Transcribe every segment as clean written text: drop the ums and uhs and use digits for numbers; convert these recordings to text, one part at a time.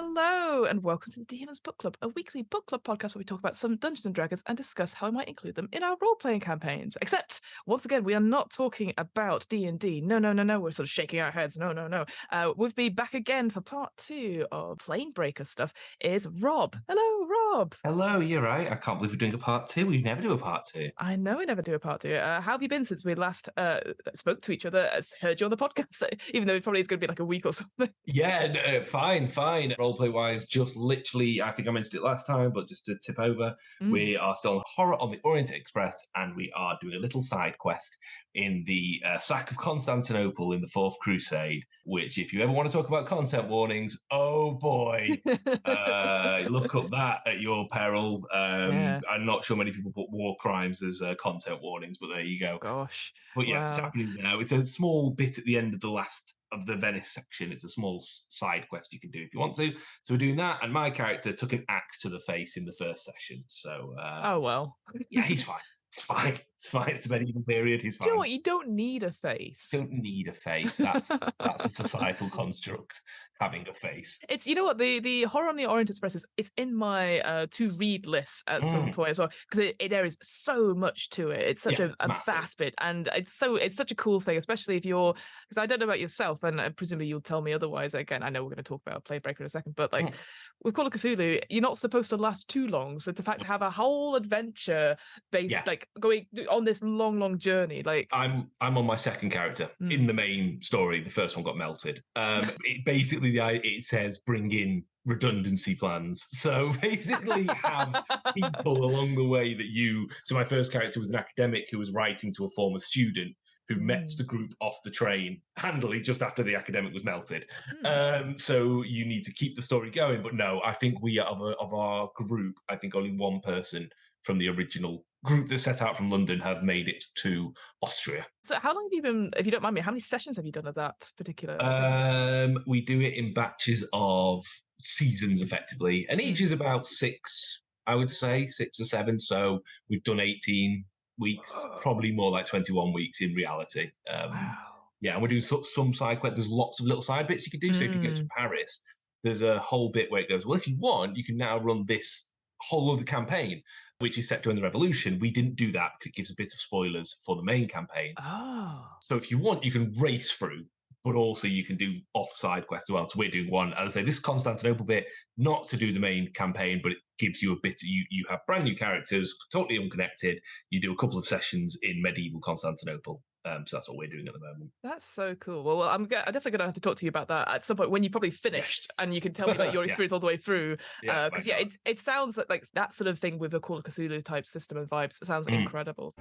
Hello, and welcome to the DM's Book Club, a weekly book club podcast where we talk about some Dungeons and Dragons and discuss how we might include them in our role-playing campaigns. Except, once again, we are not talking about D&D. No. We're sort of shaking our heads. No. With me back again for part 2 of Planebreaker stuff is Rob. Hello, Rob. Hello, you're right. I can't believe we're doing a part 2. We never do a part 2. I know we never do a part 2. How have you been since we last spoke to each other, heard you on the podcast, even though it probably is going to be like a week or something? Yeah, fine. Roleplay-wise, just literally, I think I mentioned it last time, but just to tip over, we are still on Horror on the Orient Express, and we are doing a little side quest in the sack of Constantinople in the Fourth Crusade, which, if you ever want to talk about content warnings, oh boy, look up that at your peril. Yeah. I'm not sure many people put war crimes as content warnings, but there you go. Gosh. But yes, it's Wow. happening now. It's a small bit at the end of the last of the Venice section. It's a small side quest you can do if you want to. So we're doing that, and my character took an axe to the face in the first session. So Oh, well. yeah, he's fine. It's fine. It's a medieval period. He's Do you know fine. what? You don't need a face. Don't need a face. That's a societal construct, having a face. It's, you know what, the Horror on the Orient Express it's in my to read list at some point as well, because there is so much to it. It's such a vast bit, and it's such a cool thing, especially if you're, because I don't know about yourself, and presumably you'll tell me otherwise. Again, I know we're going to talk about Planebreaker in a second, but like with Call of Cthulhu, you're not supposed to last too long. So the fact to have a whole adventure based, like going on this long journey, like I'm on my second character in the main story. The first one got melted. Basically, it says bring in redundancy plans. So basically, have people along the way that you. So my first character was an academic who was writing to a former student who met the group off the train handily just after the academic was melted. So you need to keep the story going. But no, I think we of our group, I think only one person from the original group that set out from London have made it to Austria. So how long have you been, if you don't mind me, how many sessions have you done of that particular? We do it in batches of seasons, effectively, and each is about 6, I would say 6 or 7. So we've done 18 weeks, probably more like 21 weeks in reality. Wow. Yeah, and we're doing some side quests. There's lots of little side bits you can do. So if you go to Paris, there's a whole bit where it goes, well, if you want, you can now run this whole other campaign, which is set during the Revolution. We didn't do that because it gives a bit of spoilers for the main campaign. So if you want, you can race through, but also you can do off-side quests as well. So we're doing one, as I say, this Constantinople bit, not to do the main campaign, but it gives you a bit, you have brand new characters, totally unconnected. You do a couple of sessions in medieval Constantinople. So that's what we're doing at the moment. That's so cool. Well, I'm definitely going to have to talk to you about that at some point when you probably finished, and you can tell me about your experience all the way through. Because it sounds like that sort of thing with a Call of Cthulhu type system and vibes. It sounds incredible.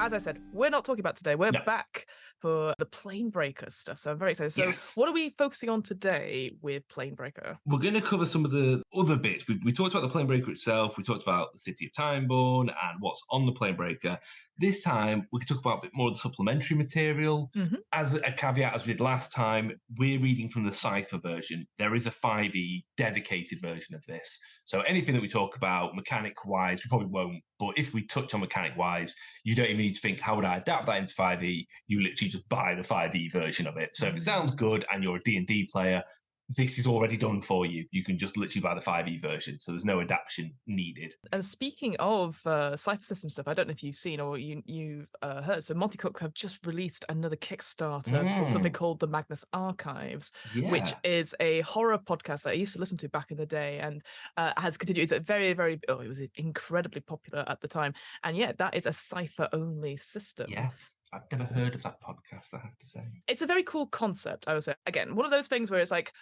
As I said, we're not talking about today. We're back for the Planebreaker stuff. So I'm very excited. So what are we focusing on today with Planebreaker? We're going to cover some of the other bits. We talked about the Planebreaker itself. We talked about the City of Timeborn and what's on the Planebreaker. This time, we can talk about a bit more of the supplementary material. As a caveat, as we did last time, we're reading from the Cypher version. There is a 5e dedicated version of this. So anything that we talk about mechanic-wise, we probably won't. But if we touch on mechanic-wise, you don't even need to think, how would I adapt that into 5e? You literally just buy the 5e version of it. So if it sounds good and you're a D&D player, this is already done for you. You can just literally buy the 5e version, so there's no adaptation needed. And speaking of Cypher system stuff, I don't know if you've seen or you've heard, so Monty Cook have just released another Kickstarter for something called the Magnus Archives, which is a horror podcast that I used to listen to back in the day, and has continued. It's a very, very, it was incredibly popular at the time. And yeah, that is a Cypher-only system. Yeah. I've never heard of that podcast, I have to say. It's a very cool concept, I would say. Again, one of those things where it's like,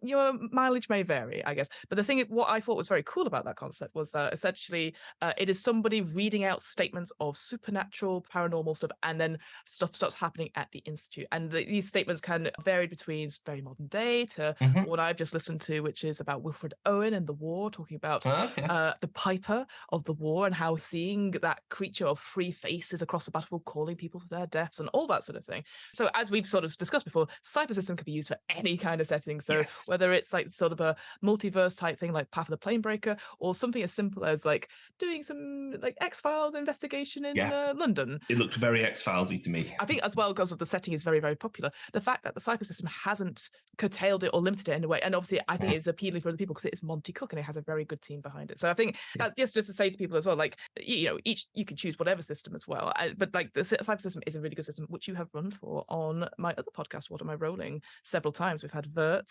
your mileage may vary, I guess. But the thing, what I thought was very cool about that concept was essentially it is somebody reading out statements of supernatural, paranormal stuff, and then stuff starts happening at the Institute. And these statements can vary between very modern day to what I've just listened to, which is about Wilfred Owen and the war, talking about the Piper of the war and how seeing that creature of 3 faces across the battlefield calling people to their deaths and all that sort of thing. So as we've sort of discussed before, Cypher system can be used for any kind of setting. So whether it's like sort of a multiverse type thing like Path of the Planebreaker, or something as simple as like doing some like X-Files investigation in London. It looked very X-Filesy to me. I think as well, because of the setting is very, very popular, the fact that the Cypher system hasn't curtailed it or limited it in a way, and obviously I think it's appealing for other people because it is Monty Cook and it has a very good team behind it. So I think that's just to say to people as well, like, you know, you can choose whatever system as well, but like the Cypher system is a really good system, which you have run for on my other podcast, What Am I Rolling, several times. We've had Vert,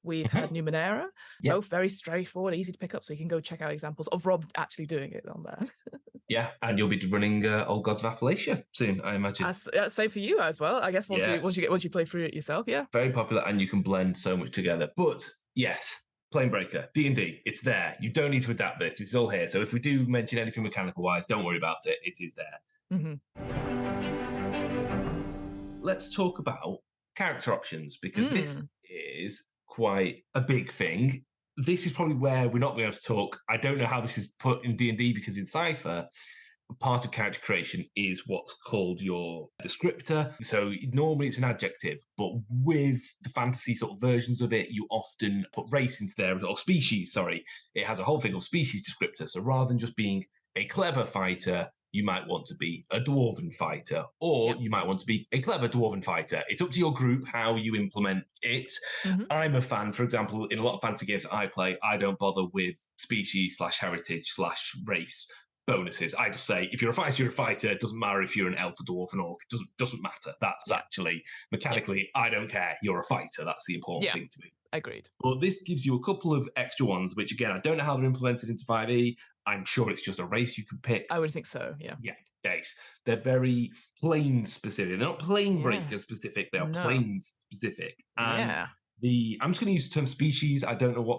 we've had Numenera, both very straightforward, easy to pick up, so you can go check out examples of Rob actually doing it on there. Yeah, and you'll be running Old Gods of Appalachia soon, I imagine. Same for you as well, I guess. Once you play through it yourself, very popular, and you can blend so much together. But yes, Planebreaker, D&D, it's there. You don't need to adapt this; it's all here. So if we do mention anything mechanical wise, don't worry about it. It is there. Let's talk about character options, because this is quite a big thing. This is probably where we're not going to be able to talk. I don't know how this is put in D&D, because in Cypher, part of character creation is what's called your descriptor. So normally it's an adjective, but with the fantasy sort of versions of it, you often put race into there, or species, sorry. It has a whole thing of species descriptor. So rather than just being a clever fighter, you might want to be a dwarven fighter, or you might want to be a clever dwarven fighter. It's up to your group how you implement it. I'm a fan, for example, in a lot of fantasy games I play, I don't bother with species/heritage/race bonuses. I just say, if you're a fighter, you're a fighter. It doesn't matter if you're an elf, a dwarf, an orc. It doesn't matter. That's actually, mechanically, I don't care. You're a fighter. That's the important thing to me. Agreed. But this gives you a couple of extra ones, which again, I don't know how they're implemented into 5e. I'm sure it's just a race you can pick. I would think so, yeah. Yeah, base. They're very plane specific. They're not Planebreaker specific. They are planes specific. And I'm just going to use the term species. I don't know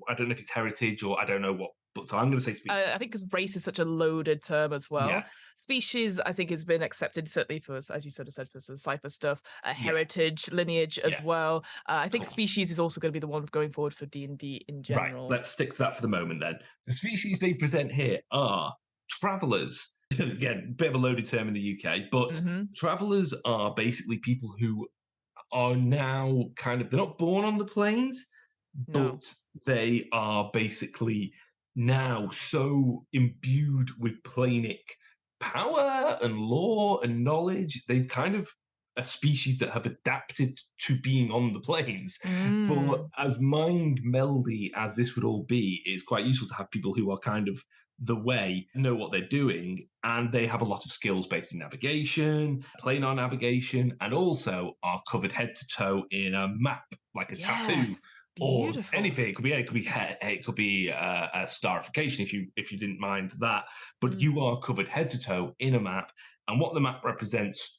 I don't know if it's heritage or I don't know what, but so I'm going to say species. I think because race is such a loaded term as well. Yeah. Species, I think, has been accepted, certainly for, as you sort of said, for some Cypher stuff, heritage, lineage as well. I think species is also going to be the one going forward for D&D in general. Right, let's stick to that for the moment then. The species they present here are travellers. Again, a bit of a loaded term in the UK, but travellers are basically people who are now they're not born on the planes, but they are basically now so imbued with planic power and lore and knowledge. They've kind of a species that have adapted to being on the planes. But as mind meldy as this would all be, it's quite useful to have people who are kind of the way, know what they're doing, and they have a lot of skills based in navigation, planar navigation, and also are covered head to toe in a map, like a tattoo. Beautiful. Or anything. It could be a starification if you didn't mind that. But you are covered head to toe in a map, and what the map represents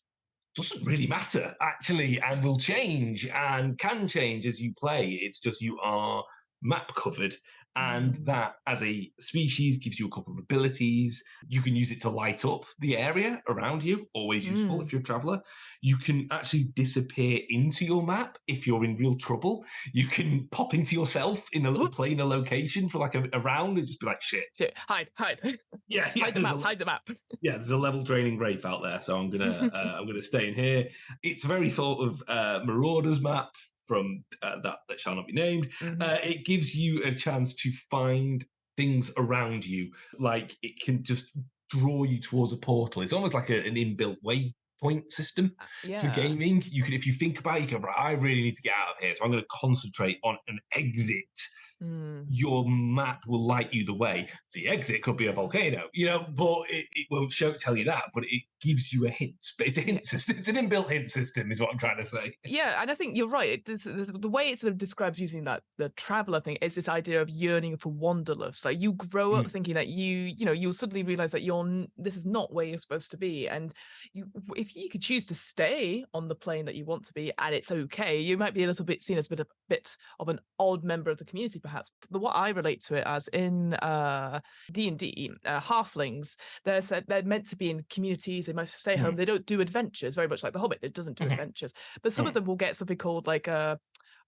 doesn't really matter actually, and will change and can change as you play. It's just you are map covered. And that, as a species, gives you a couple of abilities. You can use it to light up the area around you, always useful if you're a traveller. You can actually disappear into your map if you're in real trouble. You can pop into yourself in a little planar location for like a round and just be like, shit. Hide. Yeah, hide the map. Yeah, there's a level draining Wraith out there, so I'm gonna stay in here. It's a very sort of Marauders map from that shall not be named. It gives you a chance to find things around you, like it can just draw you towards a portal. It's almost like an inbuilt waypoint system for gaming. You can, if you think about it, you go, right, I really need to get out of here, so I'm going to concentrate on an exit. Your map will light you the way. The exit could be a volcano, but it won't tell you that, but it gives you a hint. But it's a hint system. It's an inbuilt hint system is what I'm trying to say. Yeah, and I think you're right. The way it sort of describes using the traveller thing is this idea of yearning for wanderlust. Like you grow up thinking that you'll suddenly realise that this is not where you're supposed to be, and if you could choose to stay on the plane that you want to be, and it's okay, you might be a little bit seen as a bit of an odd member of the community, perhaps. What I relate to it as in D&D, halflings, they're meant to be in communities. They must stay home. They don't do adventures, very much like The Hobbit. It doesn't do adventures, but some of them will get something called like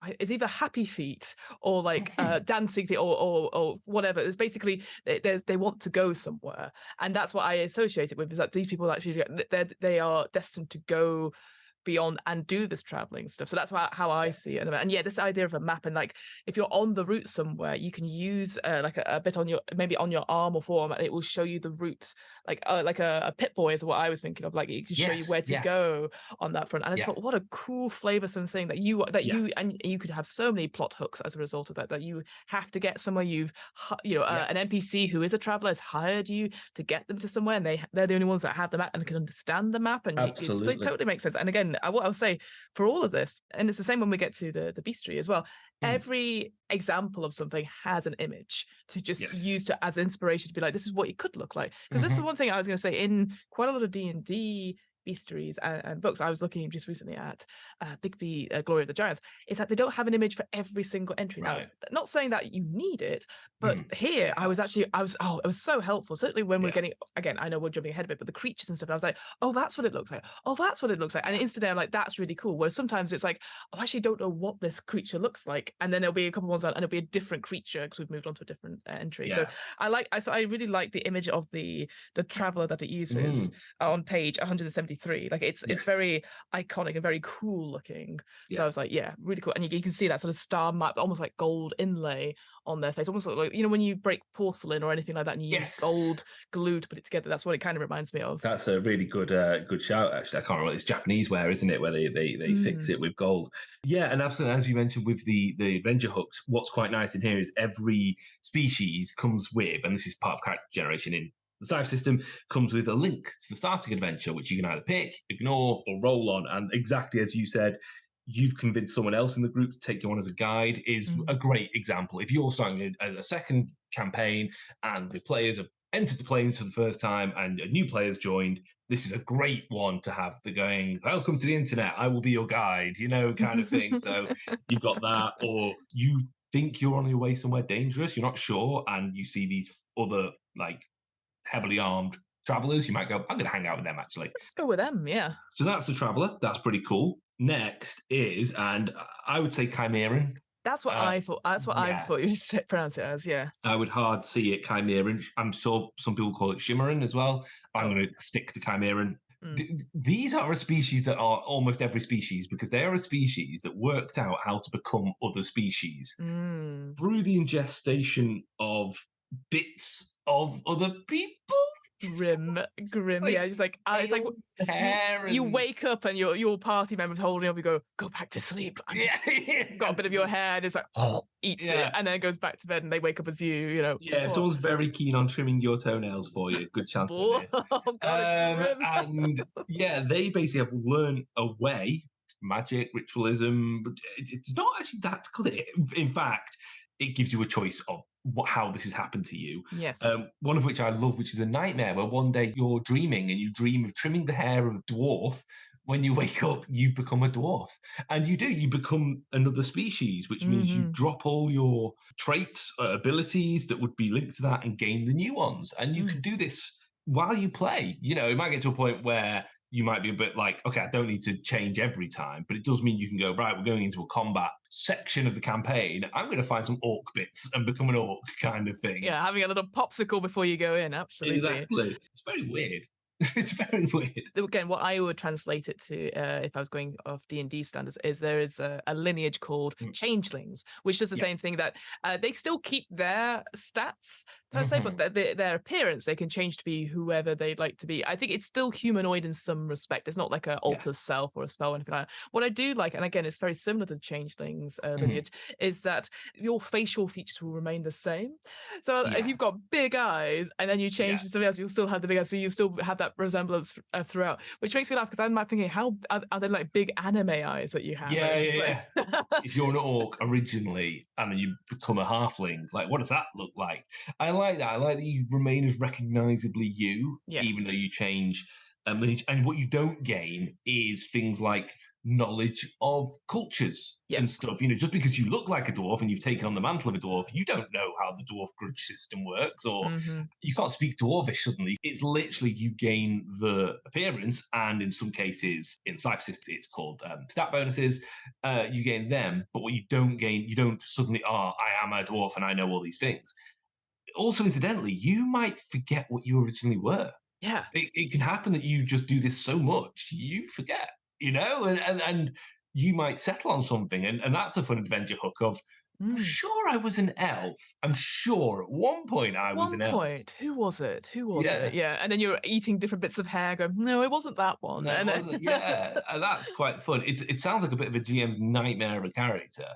it's either happy feet or like dancing feet or whatever. It's basically they want to go somewhere, and that's what I associate it with. Is that these people actually they are destined to go beyond and do this traveling stuff. So that's how I see it. And yeah, this idea of a map, and like if you're on the route somewhere, you can use like a bit on your, maybe on your arm or forearm, and it will show you the route, like a pit boy is what I was thinking of. Like it can show you where to go on that front. And I just thought, what a cool flavoursome thing that you and you could have so many plot hooks as a result of that you have to get somewhere. You've an NPC who is a traveller has hired you to get them to somewhere, and they're the only ones that have the map and can understand the map, and so it totally makes sense. And again, what I'll say for all of this, and it's the same when we get to the bestiary as well, every example of something has an image to just use as inspiration to be like, this is what it could look like. Because this is one thing I was going to say, in quite a lot of D&D bestiaries and books I was looking just recently at, Bigby, Glory of the Giants, is that they don't have an image for every single entry. Now, not saying that you need it, but here it was so helpful. Certainly when we're getting, again, I know we're jumping ahead a bit, but the creatures and stuff, I was like, oh, that's what it looks like. Oh, that's what it looks like. And instantly I'm like, that's really cool. Whereas sometimes it's like, I actually don't know what this creature looks like. And then there'll be a couple of ones on, and it'll be a different creature because we've moved on to a different entry. So I really like the image of the traveler that it uses on page 173. Like it's very iconic and very cool looking. So I was like, yeah, really cool. And you can see that sort of star map, almost like gold inlay on their face, almost like, when you break porcelain or anything like that and you use gold glue to put it together. That's what it kind of reminds me of. That's a really good shout, actually. I can't remember. It's Japanese wear, isn't it, where they fix it with gold. Yeah, and absolutely, as you mentioned with the Avenger hooks, what's quite nice in here is every species comes with, and this is part of character generation in the Scythe system, comes with a link to the starting adventure, which you can either pick, ignore, or roll on. And exactly as you said, you've convinced someone else in the group to take you on as a guide is a great example. If you're starting a second campaign and the players have entered the planes for the first time and a new player's joined, this is a great one to have the going, welcome to the internet, I will be your guide, kind of thing. So you've got that, or you think you're on your way somewhere dangerous, you're not sure, and you see these other like heavily armed travelers, you might go, I'm going to hang out with them, actually. Let's go with them, yeah. So that's the traveler. That's pretty cool. Next is, and I would say Chimeran. That's what I thought. That's what I thought you would pronounce it as, yeah. I would hard see it Chimeran. I'm sure some people call it Shimmering as well. I'm going to stick to Chimeran. These are a species that are almost every species, because they are a species that worked out how to become other species through the ingestion of bits of other people. Grim. Yeah, just like it's like you wake up and your party member's holding up. You go back to sleep. Got a bit of your hair, and it's like eats it, and then it goes back to bed, and they wake up as you. Yeah, if someone's very keen on trimming your toenails for you, good chance for this. And they basically have learned a way, magic, ritualism, but it's not actually that clear. In fact, it gives you a choice of how this has happened to you. Yes. One of which I love, which is a nightmare, where one day you're dreaming and you dream of trimming the hair of a dwarf. When you wake up, you've become a dwarf. And you become another species, which means you drop all your traits, abilities that would be linked to that, and gain the new ones. And you can do this while you play. It might get to a point where you might be a bit like, okay, I don't need to change every time, but it does mean you can go, right, we're going into a combat section of the campaign. I'm going to find some orc bits and become an orc kind of thing. Yeah, having a little popsicle before you go in, absolutely. Exactly. It's very weird. It's very weird. Again, what I would translate it to, if I was going off D&D standards, is there is a lineage called changelings, which does the same thing, that they still keep their stats per se, but their appearance, they can change to be whoever they'd like to be. I think it's still humanoid in some respect. It's not like an alter self or a spell or anything like that. What I do like, and again, it's very similar to the changelings lineage, is that your facial features will remain the same. So if you've got big eyes and then you change to something else, you'll still have the big eyes. So you still have that resemblance throughout, which makes me laugh, because I'm thinking, how are they like big anime eyes that you have? If you're an orc originally and then you become a halfling, like, what does that look like? I like that. I like that you remain as recognizably you, even though you change lineage. And what you don't gain is things like knowledge of cultures and stuff. Just because you look like a dwarf and you've taken on the mantle of a dwarf, you don't know how the dwarf grudge system works, or you can't speak dwarvish suddenly. It's literally you gain the appearance, and in some cases, in Cypher it's called stat bonuses. You gain them, but what you don't gain, you don't suddenly, I am a dwarf and I know all these things. Also, incidentally, you might forget what you originally were. Yeah. It can happen that you just do this so much, you forget, and you might settle on something. And that's a fun adventure hook of, I'm sure I was an elf. I'm sure at one point I was an elf. Who was it? Yeah. And then you're eating different bits of hair going, no, it wasn't that one. No, it wasn't. Yeah. And that's quite fun. It sounds like a bit of a GM's nightmare of a character,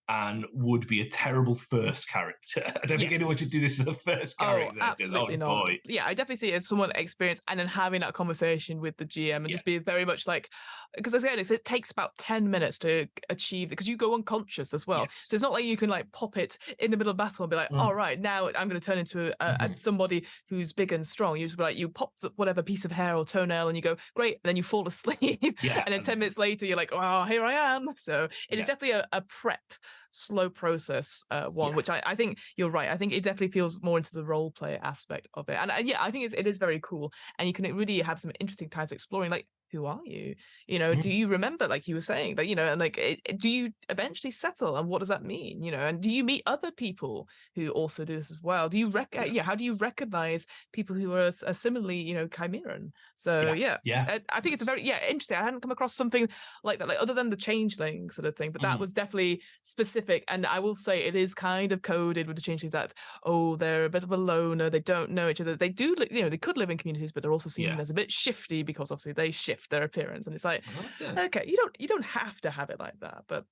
and would be a terrible first character. I don't think anyone should do this as a first character. Absolutely not. Boy. Yeah, I definitely see it as someone experienced, and then having that conversation with the GM and just be very much like, because again, it takes about 10 minutes to achieve, because you go unconscious as well. So it's not like you can like pop it in the middle of battle and be like, all right, now I'm going to turn into somebody who's big and strong. You just be like, you pop whatever piece of hair or toenail and you go, great, and then you fall asleep. And then 10 minutes later, you're like, oh, here I am. So it is definitely a prep, slow process one, which I think you're right. I think it definitely feels more into the role play aspect of it. And yeah, I think it is very cool. And you can really have some interesting times exploring, like, who are you? Do you remember, like you were saying, like, and like, do you eventually settle, and what does that mean? And do you meet other people who also do this as well? Do you how do you recognize people who are similarly, chimeran? So I think it's a very interesting. I hadn't come across something like that, like other than the changeling sort of thing, but that was definitely specific. And I will say it is kind of coded with the changelings that they're a bit of a loner, they don't know each other, they do, they could live in communities, but they're also seen as a bit shifty because obviously they shift their appearance, and it's like, okay, you don't have to have it like that, but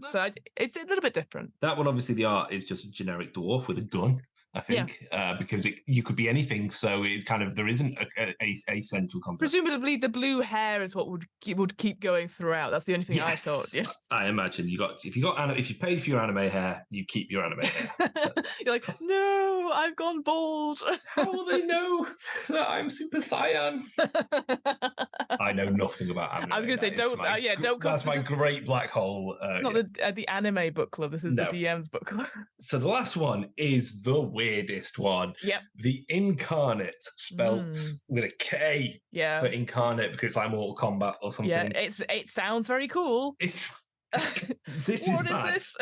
so it's a little bit different. That one, obviously the art is just a generic dwarf with a gun, I think, because you could be anything, so it's kind of, there isn't a central concept. Presumably the blue hair is what would keep going throughout. That's the only thing I thought. I imagine if you paid for your anime hair, you keep your anime hair. You're like, no, I've gone bald. How will they know that I'm Super Saiyan? I know nothing about anime. I was going to say, don't. That's my great black hole. It's not the anime book club. This is the DM's book club. So the last one is the weirdest one. Yep. The Incarnate, spelt with a K for incarnate, because it's like Mortal Kombat or something. Yeah, it sounds very cool. What is this?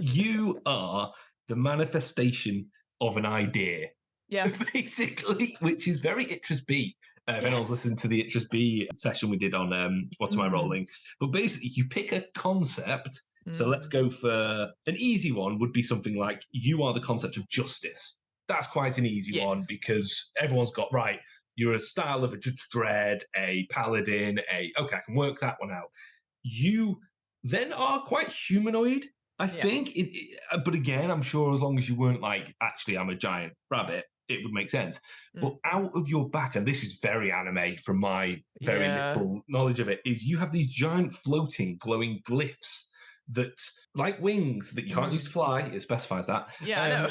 You are the manifestation of an idea. Yeah. Basically, which is very Itras B. If anyone's listened to the Itras B session we did on What Am I Rolling? But basically, you pick a concept. So let's go for an easy one, would be something like, you are the concept of justice. That's quite an easy one, because everyone's got, right, you're a style of a Judge Dredd, a paladin, okay, I can work that one out. You then are quite humanoid, I think. But again, I'm sure as long as you weren't like, actually, I'm a giant rabbit, it would make sense. But out of your back, and this is very anime from my very little knowledge of it, is you have these giant floating glowing glyphs that, like wings, that you can't use to fly. It specifies that. I know.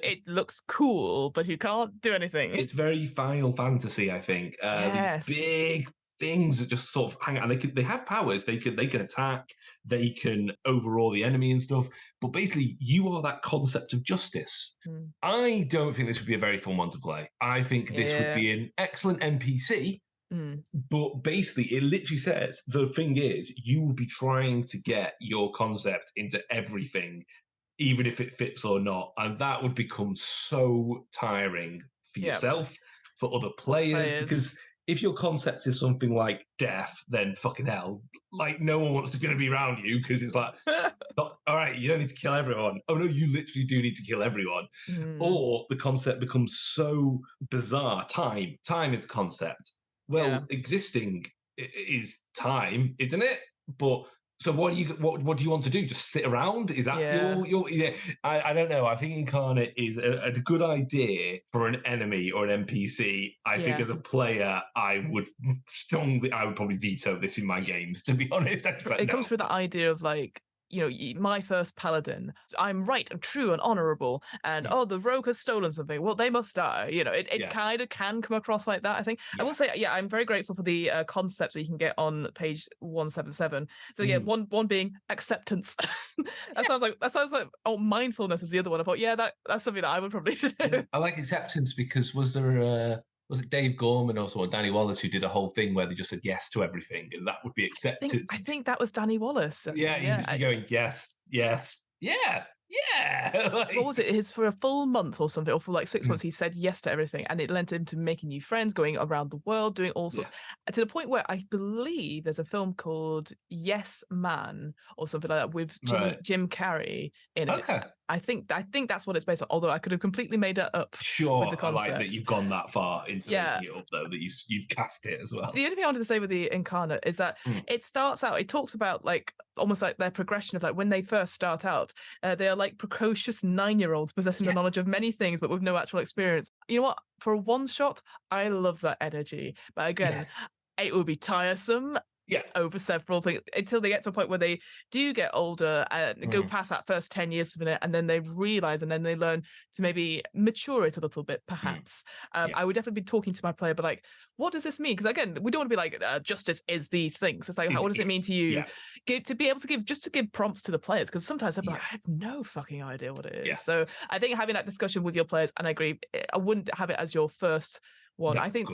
It looks cool, but you can't do anything. It's very Final Fantasy, I think. These big things that just sort of hang out, and they have powers. They can attack, they can overawe the enemy and stuff. But basically, you are that concept of justice. I don't think this would be a very fun one to play. I think this would be an excellent NPC. But basically, it literally says, the thing is, you will be trying to get your concept into everything, even if it fits or not. And that would become so tiring for yourself, for other players, because if your concept is something like death, then fucking hell, like no one wants to going to be around you, because it's like, all right, you don't need to kill everyone. Oh no, you literally do need to kill everyone. Or the concept becomes so bizarre. Time is a concept. Well, existing is time, isn't it? But so what do you want to do? Just sit around? Is that your I don't know. I think Incarnate is a good idea for an enemy or an NPC. I think as a player, I would probably veto this in my games, to be honest. It comes through the idea of like, my first paladin, I'm right and true and honorable, and the rogue has stolen something, well, they must die. It kind of can come across like that, I think. I will say, I'm very grateful for the concepts that you can get on page 177. So one being acceptance. that sounds like mindfulness is the other one. I thought, that's something that I would probably do. I like acceptance because was it Dave Gorman or someone, Danny Wallace, who did a whole thing where they just said yes to everything, and that would be accepted. I think that was Danny Wallace. Actually. Yeah, he'd just be going yes, yes, yeah. What was it? For a full month or something, or for like 6 months, he said yes to everything, and it led him to making new friends, going around the world, doing all sorts. To the point where I believe there's a film called Yes Man or something like that with Jim Carrey in it. Okay. I think that's what it's based on. Although I could have completely made it up. Sure, with the concept. I like that you've gone that far into making it up, though. That you've cast it as well. The only thing I wanted to say with the Incarnate is that it starts out. It talks about like almost like their progression of like when they first start out. They are like precocious 9-year-olds possessing the knowledge of many things, but with no actual experience. You know what? For a one shot, I love that energy. But again, it would be tiresome. Over several things until they get to a point where they do get older and go past that first 10 years of it, and then they realize and then they learn to maybe mature it a little bit, perhaps. I would definitely be talking to my player, but like, what does this mean? Because again, we don't want to be like justice is these things. It's like, what does it mean to you? To be able to give prompts to the players, because sometimes they're like, I have no fucking idea what it is. So I think having that discussion with your players, and I agree, I wouldn't have it as your first one. I think,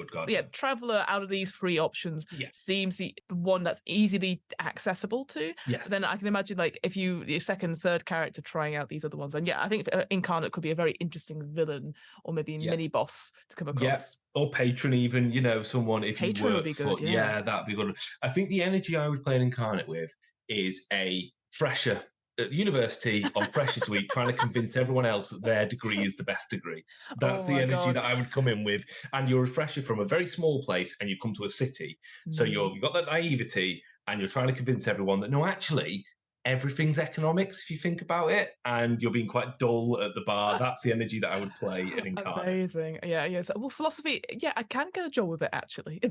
Traveler out of these 3 options seems the one that's easily accessible to. But then I can imagine like if your second, third character trying out these other ones, and I think Incarnate could be a very interesting villain or maybe mini boss to come across. Or patron, even someone if patron you would be good. That'd be good. I think the energy I would play an Incarnate with is a fresher at university on Freshers Week trying to convince everyone else that their degree is the best degree. That's the energy that I would come in with. And you're a fresher from a very small place and you come to a city. So you've got that naivety and you're trying to convince everyone that no, actually, everything's economics if you think about it, and you're being quite dull at the bar. That's the energy that I would play an Incarnate. Amazing. So, philosophy, I can get a job with it, actually.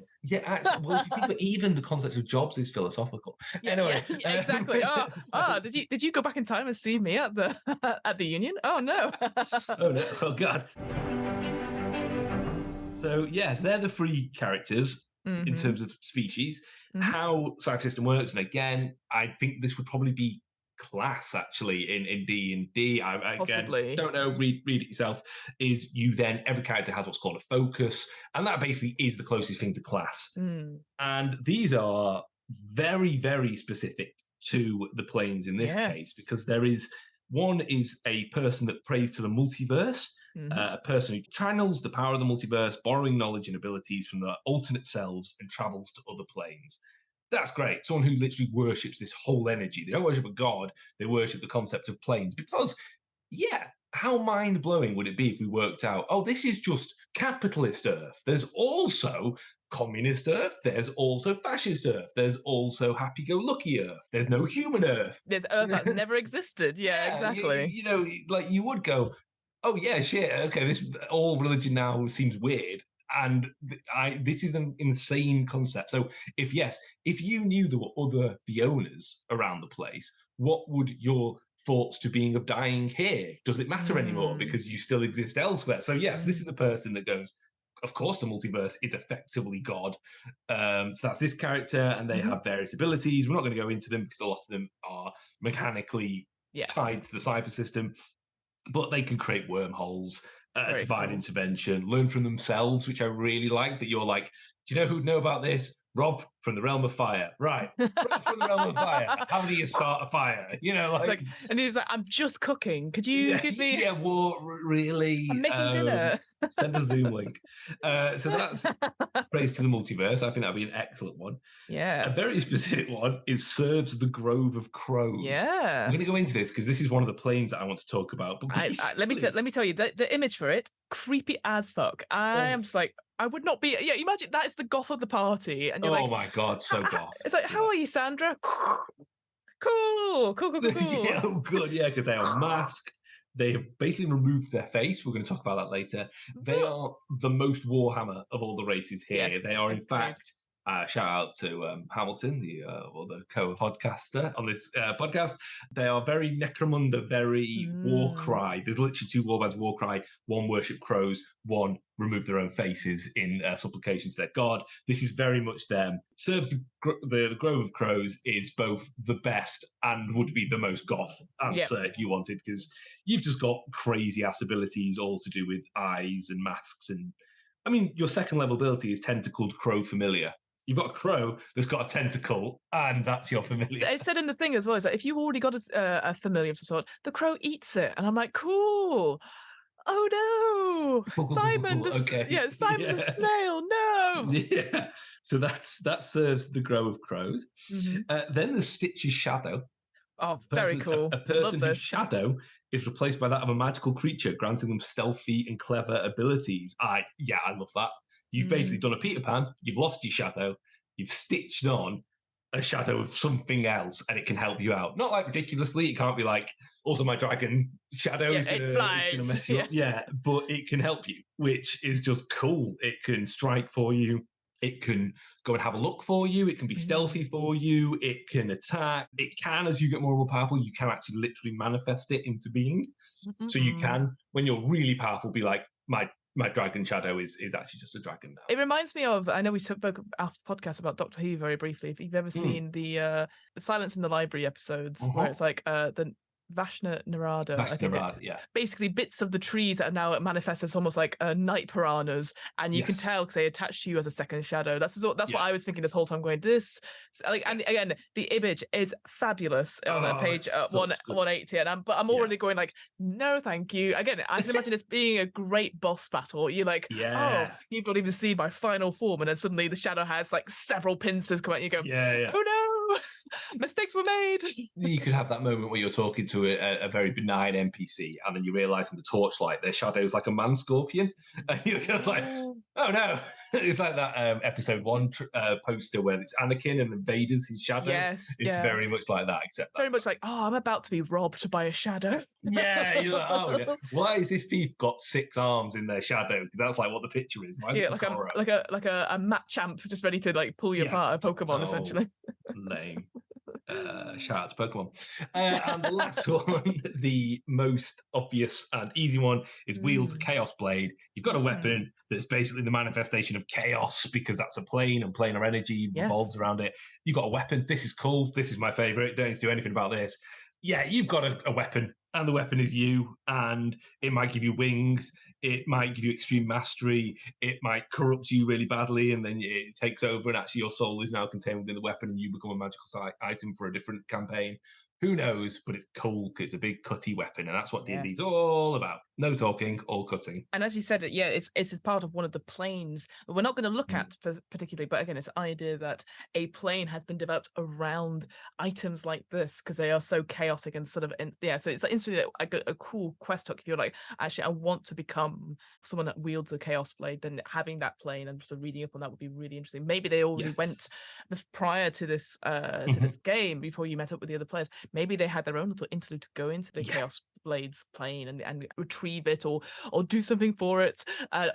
Actually, well, if you think about even the concept of jobs is philosophical. Anyway, exactly. Did you go back in time and see me at the at the Union? Oh no. Oh no. Oh god. So yes, they're the 3 characters in terms of species. How Cypher System works, and again, I think this would probably be class actually in D&D. I again don't know, read it yourself. Is you then every character has what's called a focus, and that basically is the closest thing to class. And these are very, very specific to the planes in this case, because there is one is a person that prays to the multiverse. A person who channels the power of the multiverse, borrowing knowledge and abilities from their alternate selves and travels to other planes. That's great. Someone who literally worships this whole energy. They don't worship a god, they worship the concept of planes. Because, how mind-blowing would it be if we worked out, this is just capitalist Earth. There's also communist Earth. There's also fascist Earth. There's also happy-go-lucky Earth. There's no human Earth. There's Earth that never existed. Exactly. You would go, oh yeah, shit. Okay, this all religion now seems weird, and this is an insane concept. So if you knew there were other Fionas around the place, what would your thoughts to being of dying here? Does it matter anymore because you still exist elsewhere? So yes, this is a person that goes, of course, the multiverse is effectively God. So that's this character, and they have various abilities. We're not going to go into them because a lot of them are mechanically tied to the Cypher System. But they can create wormholes, divine intervention, learn from themselves, which I really like. That you're like, do you know who'd know about this? Rob from the Realm of Fire. Right. Rob from the Realm of Fire. How do you start a fire? And he was like, I'm just cooking. Could you give me... really? I'm making dinner. Send a Zoom link. So that's praise to the multiverse. I think that'd be an excellent one. Yeah. A very specific one is serves the Grove of Crows. Yeah. I'm going to go into this because this is one of the planes that I want to talk about. But let me tell you, the image for it, creepy as fuck. I am just like, I would not be. Imagine that is the goth of the party, and you're like, oh my god, so goth. It's like, how are you, Sandra? Cool. Oh, good. Yeah, because they are masked. They have basically removed their face. We're going to talk about that later. They are the most Warhammer of all the races here. Yes, they are, in fact, Shout out to Hamilton, the co-podcaster on this podcast. They are very Necromunda, very Warcry. There's literally 2 warbands, Warcry. One worship crows, one remove their own faces in supplication to their god. This is very much them. Serves the Grove of Crows is both the best and would be the most goth answer if you wanted, because you've just got crazy ass abilities all to do with eyes and masks. And I mean, your second level ability is Tentacled Crow Familiar. You've got a crow that's got a tentacle, and that's your familiar. It said in the thing as well, is that if you've already got a familiar of some sort, the crow eats it. And I'm like, cool. Oh no, Simon! Simon the snail. No. Yeah. So that serves the Grove of Crows. Then there's Stitch's shadow. Oh, very cool. A person whose shadow is replaced by that of a magical creature, granting them stealthy and clever abilities. I love that. You've basically done a Peter Pan, you've lost your shadow, you've stitched on a shadow of something else, and it can help you out. Not like ridiculously, it can't be like, also my dragon shadow is going to mess you up. Yeah, but it can help you, which is just cool. It can strike for you. It can go and have a look for you. It can be stealthy for you. It can attack. It can, as you get more and more powerful, you can actually literally manifest it into being. So you can, when you're really powerful, be like, my dragon shadow is actually just a dragon now. It reminds me of, I know we spoke after the podcast about Doctor Who very briefly. If you've ever seen the Silence in the Library episodes, where it's like the Vashna Narada. Basically, bits of the trees that are now manifest as almost like night piranhas, and you can tell because they attach to you as a second shadow. That's what I was thinking this whole time. Going this, and again, the image is fabulous on page 180, and I'm already going like, no, thank you. Again, I can imagine this being a great boss battle. You're like, oh, you've not even seen my final form, and then suddenly the shadow has like several pincers come out. And you go, oh no. Mistakes were made. You could have that moment where you're talking to a very benign NPC, and then you realise in the torchlight their shadow's like a man scorpion, and you're just like, oh no. It's like that episode 1 poster where it's Anakin and then Vader's his shadow. Yes, it's very much like that, except very much like, oh, I'm about to be robbed by a shadow. Yeah, you're like, oh, yeah. Why has this thief got 6 arms in their shadow? Because that's like what the picture is. Why is it like a Machamp just ready to like pull you apart a Pokemon essentially. Lame. Shout out to Pokemon. And the last one, the most obvious and easy one, is wield Chaos Blade. You've got a weapon that's basically the manifestation of chaos, because that's a plane and planar energy revolves around it. You've got a weapon. This is cool. This is my favorite. Don't need to do anything about this. Yeah, you've got a weapon, and the weapon is you, and it might give you wings, it might give you extreme mastery, it might corrupt you really badly, and then it takes over, and actually your soul is now contained within the weapon, and you become a magical item for a different campaign. Who knows? But it's cool because it's a big cutty weapon, and that's what D&D's all about. No talking, all cutting. And as you said, it's part of one of the planes that we're not going to look at particularly, but again, it's the idea that a plane has been developed around items like this because they are so chaotic and sort of, so it's instantly a cool quest hook. If you're like, actually, I want to become someone that wields a Chaos Blade, then having that plane and sort of reading up on that would be really interesting. Maybe they already went prior to this this game, before you met up with the other players. Maybe they had their own little interlude to go into the Chaos Blades plane and retrieve it or do something for it,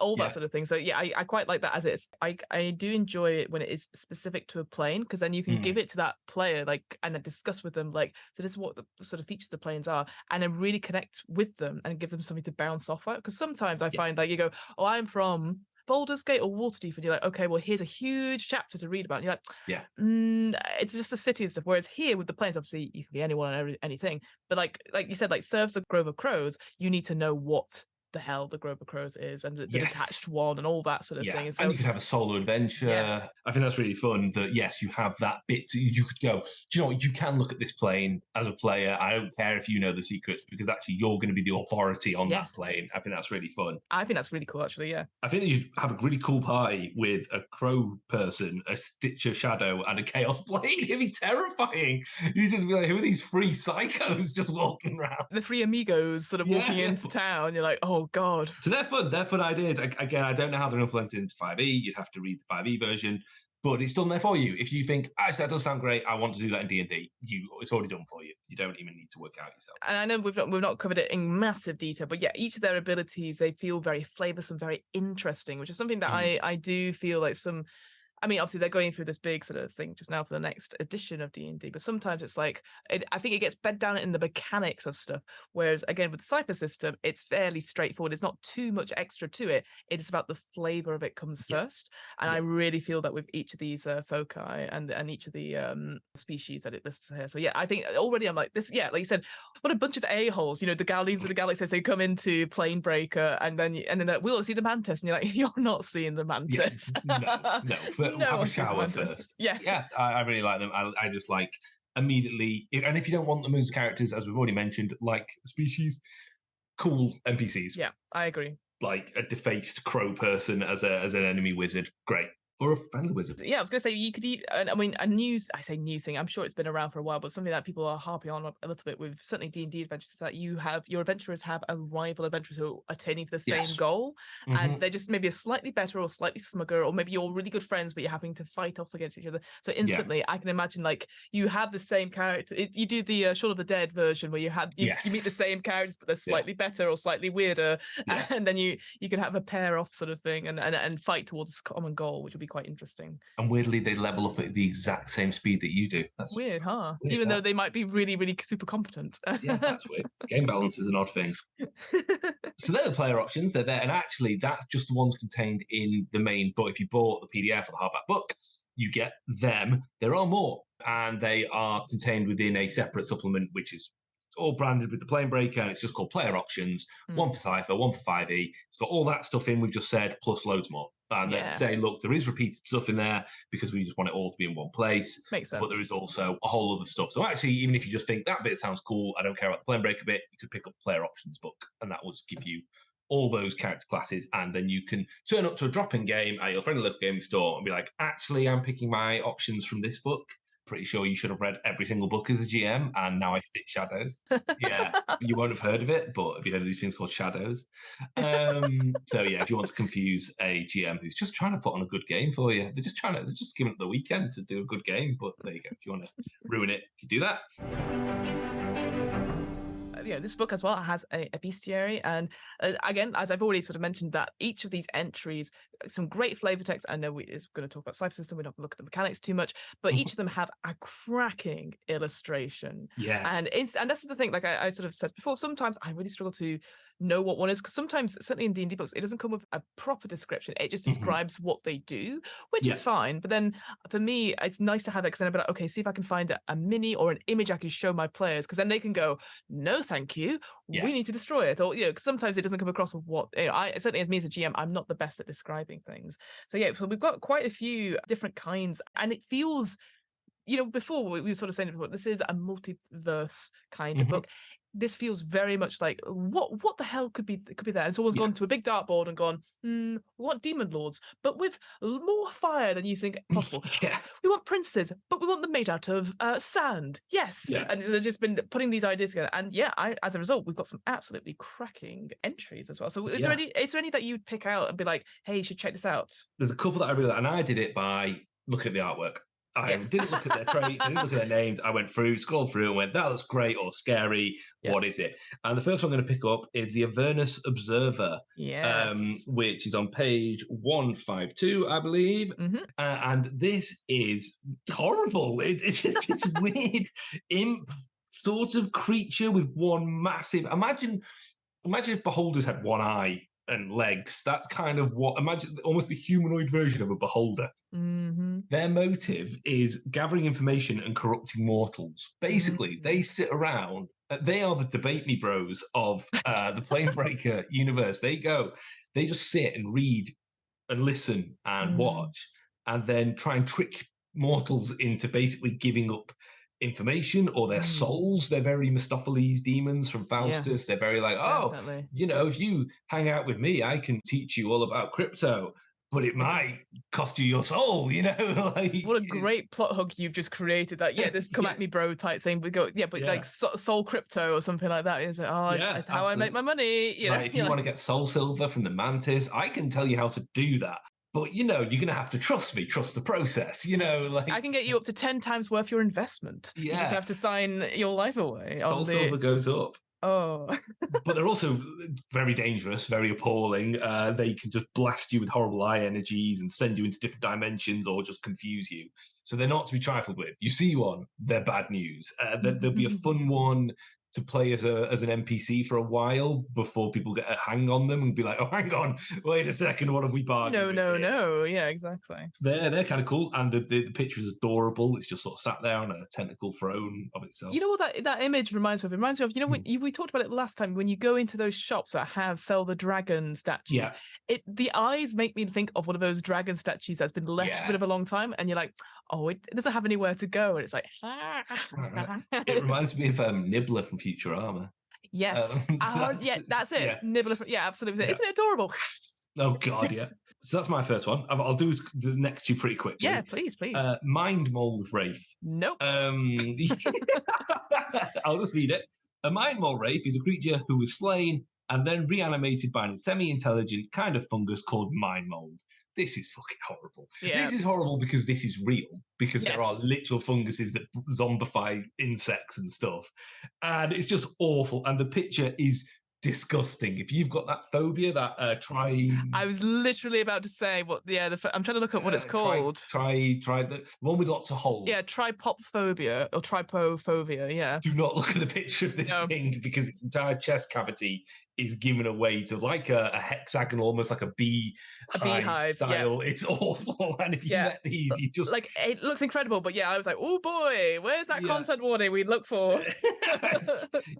all that sort of thing. So I quite like that as it's. I do enjoy it when it is specific to a plane, because then you can give it to that player and discuss with them so this is what the sort of features the planes are, and then really connect with them and give them something to bounce off at. Because sometimes I find that you go, oh, I'm from Baldur's Gate or Waterdeep, and you're like, okay, well, here's a huge chapter to read about. And you're like, it's just a city and stuff. Whereas here with the planes, obviously you can be anyone and anything. But like you said, serves the Grove of Crows, you need to know what the hell the Grove of Crows is and the detached one and all that sort of thing. And you could have a solo adventure. I think that's really fun that you have that bit you could go, do you know what, you can look at this plane as a player. I don't care if you know the secrets, because actually you're going to be the authority on that plane. I think that's really fun. I think that's really cool, actually. I think you have a really cool party with a crow person, a Stitcher shadow, and a Chaos Blade. It'd be terrifying. You'd just be like, who are these 3 psychos just walking around? The 3 amigos sort of walking into town. You're like, oh god. So they're fun ideas. Again, I don't know how they're implemented into 5e. You'd have to read the 5e version, but it's done there for you. If you think, actually, that does sound great, I want to do that in D&D, it's already done for you. You don't even need to work out yourself. And I know we've not covered it in massive detail, but each of their abilities, they feel very flavoursome, very interesting, which is something that I do feel like some I mean, obviously they're going through this big sort of thing just now for the next edition of D&D, but sometimes it's like, I think it gets bed down in the mechanics of stuff. Whereas again, with the Cypher system, it's fairly straightforward. It's not too much extra to it. It's about the flavor of it comes first. And I really feel that with each of these foci and each of the species that it lists here. So yeah, I think already I'm like this. Yeah, like you said, what a bunch of a-holes. You know, the Galleys of the Galaxies, they come into Planebreaker, and then we all see the Mantis, and you're like, you're not seeing the Mantis. Yeah, no, have a shower first. Yeah, I really like them. I just like immediately, and if you don't want them as characters, as we've already mentioned, like species, cool NPCs. Yeah, I agree. Like a defaced crow person as an enemy wizard, great. Or a friendly wizard. Yeah, I was going to say you could I mean, I say new thing. I'm sure it's been around for a while, but something that people are harping on a little bit with certainly D&D adventures is that your adventurers have a rival adventurers who are attaining for the same goal, and they're just maybe a slightly better or slightly smugger, or maybe you're really good friends, but you're having to fight off against each other. So instantly, I can imagine like you have the same character. You do the Shaun of the Dead version where you meet the same characters, but they're slightly better or slightly weirder, and then you can have a pair off sort of thing and fight towards a common goal, which would be quite interesting. And weirdly, they level up at the exact same speed that you do. That's weird, huh? Weird, even though they might be really, really super competent. Yeah, that's weird. Game balance is an odd thing. So they're the player options. They're there. And actually, that's just the ones contained in the main book. If you bought the PDF or the hardback book, you get them. There are more. And they are contained within a separate supplement, which is all branded with the Planebreaker, and it's just called Player Options. One for Cypher, one for 5e. It's got all that stuff in we've just said, plus loads more. And then say, look, there is repeated stuff in there because we just want it all to be in one place. Makes sense. But there is also a whole other stuff. So actually, even if you just think that bit sounds cool, I don't care about the Planebreaker bit, you could pick up the Player Options book, and that will just give you all those character classes, and then you can turn up to a drop-in game at your friendly local gaming store and be like, actually, I'm picking my options from this book. Pretty sure you should have read every single book as a GM, and now I stitch shadows. Yeah, you won't have heard of it, but have you heard of these things called shadows? So yeah, if you want to confuse a GM who's just trying to put on a good game for you, they're just giving it the weekend to do a good game. But there you go. If you want to ruin it, you can do that. This book as well has a bestiary, and again, as I've already sort of mentioned, that each of these entries, some great flavor text. I know we're going to talk about Cypher system, we're not going to look at the mechanics too much, but each of them have a cracking illustration. And that's the thing, like I sort of said before, sometimes I really struggle to know what one is, because sometimes, certainly in D&D books, it doesn't come with a proper description. It just describes what they do, which is fine. But then for me, it's nice to have it, because then I'll be like, okay, see if I can find a mini or an image I can show my players, because then they can go, no, thank you, we need to destroy it. Or, cause sometimes it doesn't come across with what, I certainly, as me as a GM, I'm not the best at describing things. So so we've got quite a few different kinds, and it feels, before we were sort of saying it before, this is a multiverse kind of book. This feels very much like what the hell could be there, and someone's gone to a big dartboard and gone, we want demon lords, but with more fire than you think possible. We want princes, but we want them made out of sand. And they've just been putting these ideas together, and as a result, we've got some absolutely cracking entries as well. So is there any that you'd pick out and be like, hey, you should check this out? There's a couple that I really like, and I did it by looking at the artwork. I didn't look at their traits, I didn't look at their names. I went through, scrolled through, and went, that looks great or scary. What is it? And the first one I'm going to pick up is the Avernus Observer, which is on page 152, I believe. And this is horrible. It's this weird imp sort of creature with one massive. Imagine if beholders had one eye and legs. That's kind of imagine almost the humanoid version of a beholder. Their motive is gathering information and corrupting mortals. Basically, they sit around. They are the debate me bros of the Planebreaker universe. They just sit and read and listen and watch, and then try and trick mortals into basically giving up information or their souls. They're very Mephistopheles demons from Faustus. They're very like, if you hang out with me, I can teach you all about crypto, but it might cost you your soul, like, what a great plot hook you've just created. That this come at me bro type thing, but like soul crypto or something like that. Is it's how I make my money. If you want to get soul silver from the mantis, I can tell you how to do that. But, you're going to have to trust me, trust the process, like... I can get you up to 10 times worth your investment. You just have to sign your life away. Soul silver goes up. Oh. But they're also very dangerous, very appalling. They can just blast you with horrible eye energies and send you into different dimensions or just confuse you. So they're not to be trifled with. You see one, they're bad news. There'll be a fun one to play as an NPC for a while before people get a hang on them and be like, oh, hang on, wait a second, what have we bargained with here? No. Yeah, exactly. They're kind of cool, and the picture is adorable. It's just sort of sat there on a tentacle throne of itself. You know what that image reminds me of? It reminds me of, when we talked about it last time, when you go into those shops that sell the dragon statues, the eyes make me think of one of those dragon statues that's been left a bit of a long time, and you're like, oh, it doesn't have anywhere to go, and it's like, It reminds me of Nibbler from Futurama. Yes. That's it. Yeah. Nibbler. Yeah, absolutely. Yeah. Isn't it adorable? Oh, God, yeah. So that's my first one. I'll do the next two pretty quickly. Yeah, please. Mind Mold Wraith. Nope. I'll just read it. A Mind Mold Wraith is a creature who was slain and then reanimated by a semi-intelligent kind of fungus called Mind Mold. This is fucking horrible. Yeah. This is horrible because this is real, because there are literal funguses that zombify insects and stuff. And it's just awful. And the picture is disgusting. If you've got that phobia, that I was literally about to say I'm trying to look at what it's called. Try the one with lots of holes. Yeah, trypophobia or trypophobia. Yeah. Do not look at the picture of this thing, because its entire chest cavity is given away to like a hexagonal, almost like a beehive style. Yeah. It's awful. And if you get these, you just like, it looks incredible. But I was like, oh boy, where's that content warning we look for?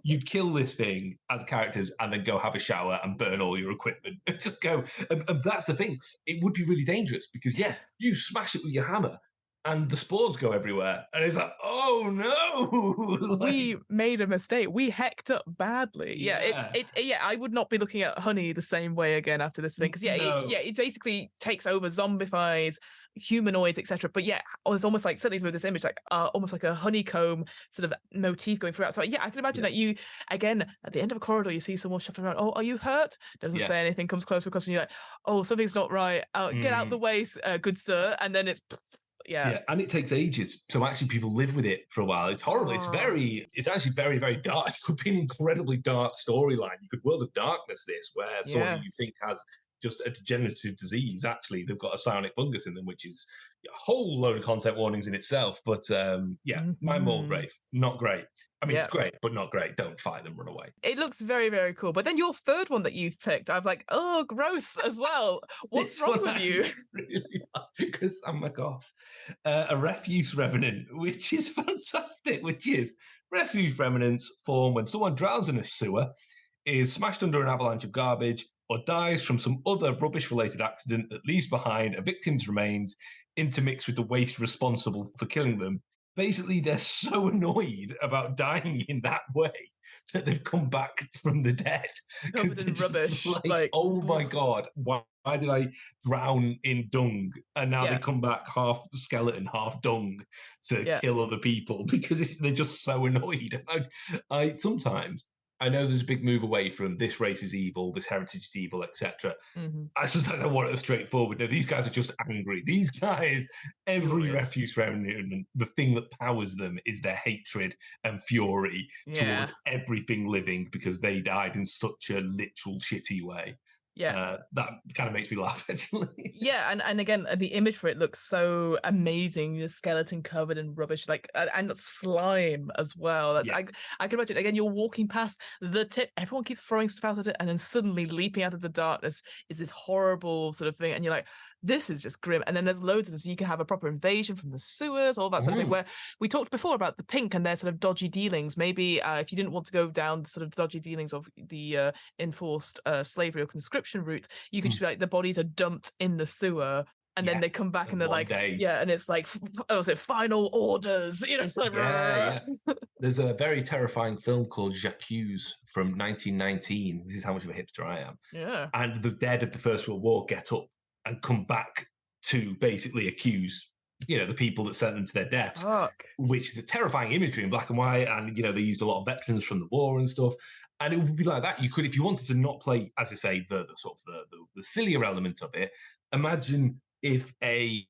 You'd kill this thing as characters and then go have a shower and burn all your equipment. Just go. And that's the thing. It would be really dangerous because you smash it with your hammer and the spores go everywhere. And it's like, oh no! We made a mistake. We hecked up badly. Yeah. I would not be looking at honey the same way again after this thing. Because it basically takes over, zombifies humanoids, etc. But it's almost like, certainly through this image, like almost like a honeycomb sort of motif going throughout. So I can imagine that you, again, at the end of a corridor, you see someone shuffling around. Oh, are you hurt? Doesn't say anything, comes closer across, and you're like, oh, something's not right. Get out the way, good sir. And then it's and it takes ages. So actually people live with it for a while. It's horrible. It's actually very, very dark. It could be an incredibly dark storyline. You could World of Darkness this, where someone you think has just a degenerative disease, actually they've got a psionic fungus in them, which is a whole load of content warnings in itself. But Mind Mold Wraith, not great. I mean, it's great, but not great. Don't fight them, run away. It looks very, very cool. But then your third one that you've picked, I was like, oh, gross as well. What's wrong with you? Because I'm like off. A refuse revenant, which is fantastic, which is refuse remnants form when someone drowns in a sewer, is smashed under an avalanche of garbage, or dies from some other rubbish-related accident that leaves behind a victim's remains intermixed with the waste responsible for killing them. Basically, they're so annoyed about dying in that way that they've come back from the dead. Covered in rubbish. Like, oh my God, why did I drown in dung? And now they come back half skeleton, half dung to kill other people because they're just so annoyed. I sometimes, I know there's a big move away from this race is evil, this heritage is evil, etc. I sometimes don't want it straightforward. No, these guys are just angry. These guys, every refuse remnant, the thing that powers them is their hatred and fury towards everything living because they died in such a literal shitty way. That kind of makes me laugh, actually. And again, the image for it looks so amazing. The skeleton covered in rubbish, and slime as well. I can imagine, again, you're walking past the tip, everyone keeps throwing stuff out at it, and then suddenly leaping out of the darkness is this horrible sort of thing, and you're like, this is just grim. And then there's loads of them, so you can have a proper invasion from the sewers, all that sort of thing, where we talked before about the pink and their sort of dodgy dealings. Maybe if you didn't want to go down the sort of dodgy dealings of the enforced slavery or conscription route, you could just be like, the bodies are dumped in the sewer, and then they come back and they're like, and it's like, final orders, There's a very terrifying film called J'accuse from 1919. This is how much of a hipster I am. And the dead of the First World War get up and come back to basically accuse, the people that sent them to their deaths, which is a terrifying imagery in black and white. And, they used a lot of veterans from the war and stuff. And it would be like that. You could, if you wanted to not play, as I say, the sort of the sillier element of it, imagine if a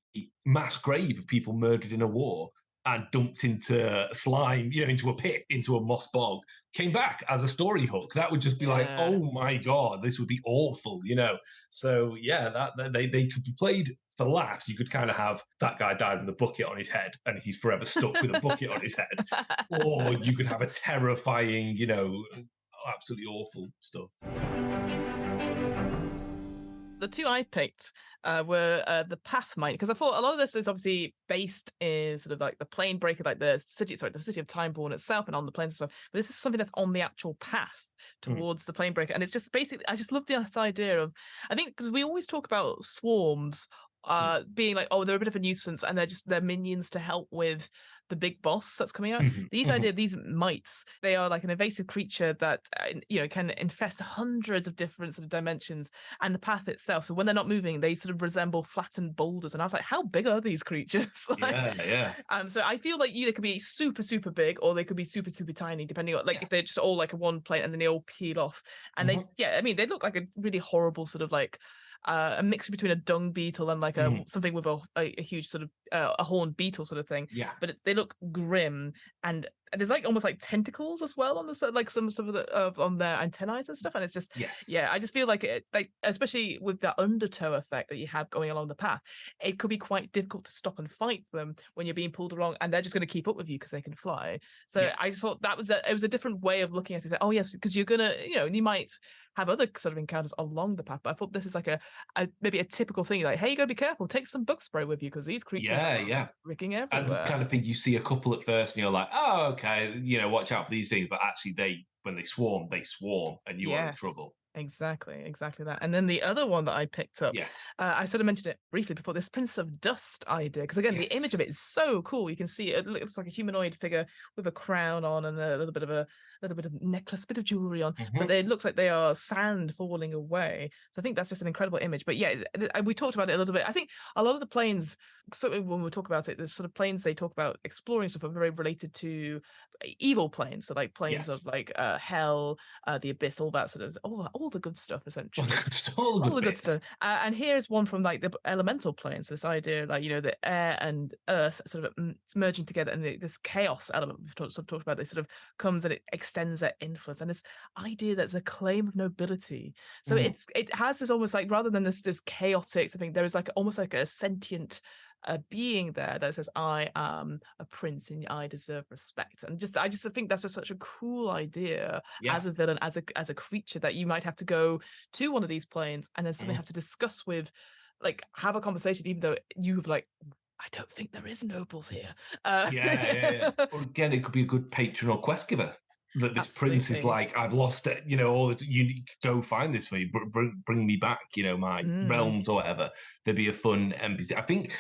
mass grave of people murdered in a war and dumped into slime, into a pit, into a moss bog, came back as a story hook. That would just be like, oh my God, this would be awful, So yeah, that they could be played for laughs. You could kind of have that guy died with a bucket on his head and he's forever stuck with a bucket on his head. Or you could have a terrifying, absolutely awful stuff. The two I picked were the Pathmite, because I thought a lot of this is obviously based in sort of like the Planebreaker, like the city of Timeborn itself and on the planes and stuff. But this is something that's on the actual path towards the Planebreaker, and it's just basically, I just love this idea of, I think, because we always talk about swarms being like, oh, they're a bit of a nuisance, and they're minions to help with the big boss that's coming out. These mites, they are like an invasive creature that can infest hundreds of different sort of dimensions and the path itself. So when they're not moving, they sort of resemble flattened boulders. And I was like, how big are these creatures? Yeah. So I feel like they could be super, super big, or they could be super, super tiny, depending on if they're just all like a one plate and then they all peel off. And they look like a really horrible sort of like a mixture between a dung beetle and like something with a huge sort of a horned beetle sort of thing. Yeah. But they look grim, and there's like almost like tentacles as well on the side, like some of the on their antennae and stuff. And it's just I just feel like it, like especially with that undertow effect that you have going along the path, it could be quite difficult to stop and fight them when you're being pulled along, and they're just going to keep up with you because they can fly. So I just thought that it was a different way of looking at it. Oh yes, because you're gonna you might have other sort of encounters along the path, but I thought this is like a maybe a typical thing, like, hey, you gotta be careful, take some bug spray with you because these creatures are freaking everywhere. And the kind of thing you see a couple at first and you're like, oh, okay, watch out for these things, but actually when they swarm and you are in trouble. Exactly that. And then the other one that I picked up, I sort of mentioned it briefly before, this Prince of Dust idea, because again, the image of it is so cool. You can see it looks like a humanoid figure with a crown on and a little bit of necklace, a bit of jewelry on, but it looks like they are sand falling away. So I think that's just an incredible image. But yeah, we talked about it a little bit. I think a lot of the planes, so when we talk about it, the sort of planes they talk about exploring stuff are very related to evil planes. So like planes of like hell, the abyss, all that sort of all the good stuff essentially. All the good stuff. And here's one from like the elemental planes. This idea, like the air and earth sort of merging together, and this chaos element we've talked about. This sort of comes and it extends their influence, and this idea that's a claim of nobility. So it has this almost like, rather than this chaotic something, there is like almost like a sentient being there that says, I am a prince and I deserve respect. And I just think that's just such a cool idea as a villain, as a creature, that you might have to go to one of these planes and then suddenly have to discuss with, like, have a conversation, even though you've like, I don't think there is nobles here. Or again, it could be a good patron or quest giver. That this prince is like, I've lost it, all this, you need to go find this for me, bring me back, my realms or whatever. There'd be a fun NPC. I think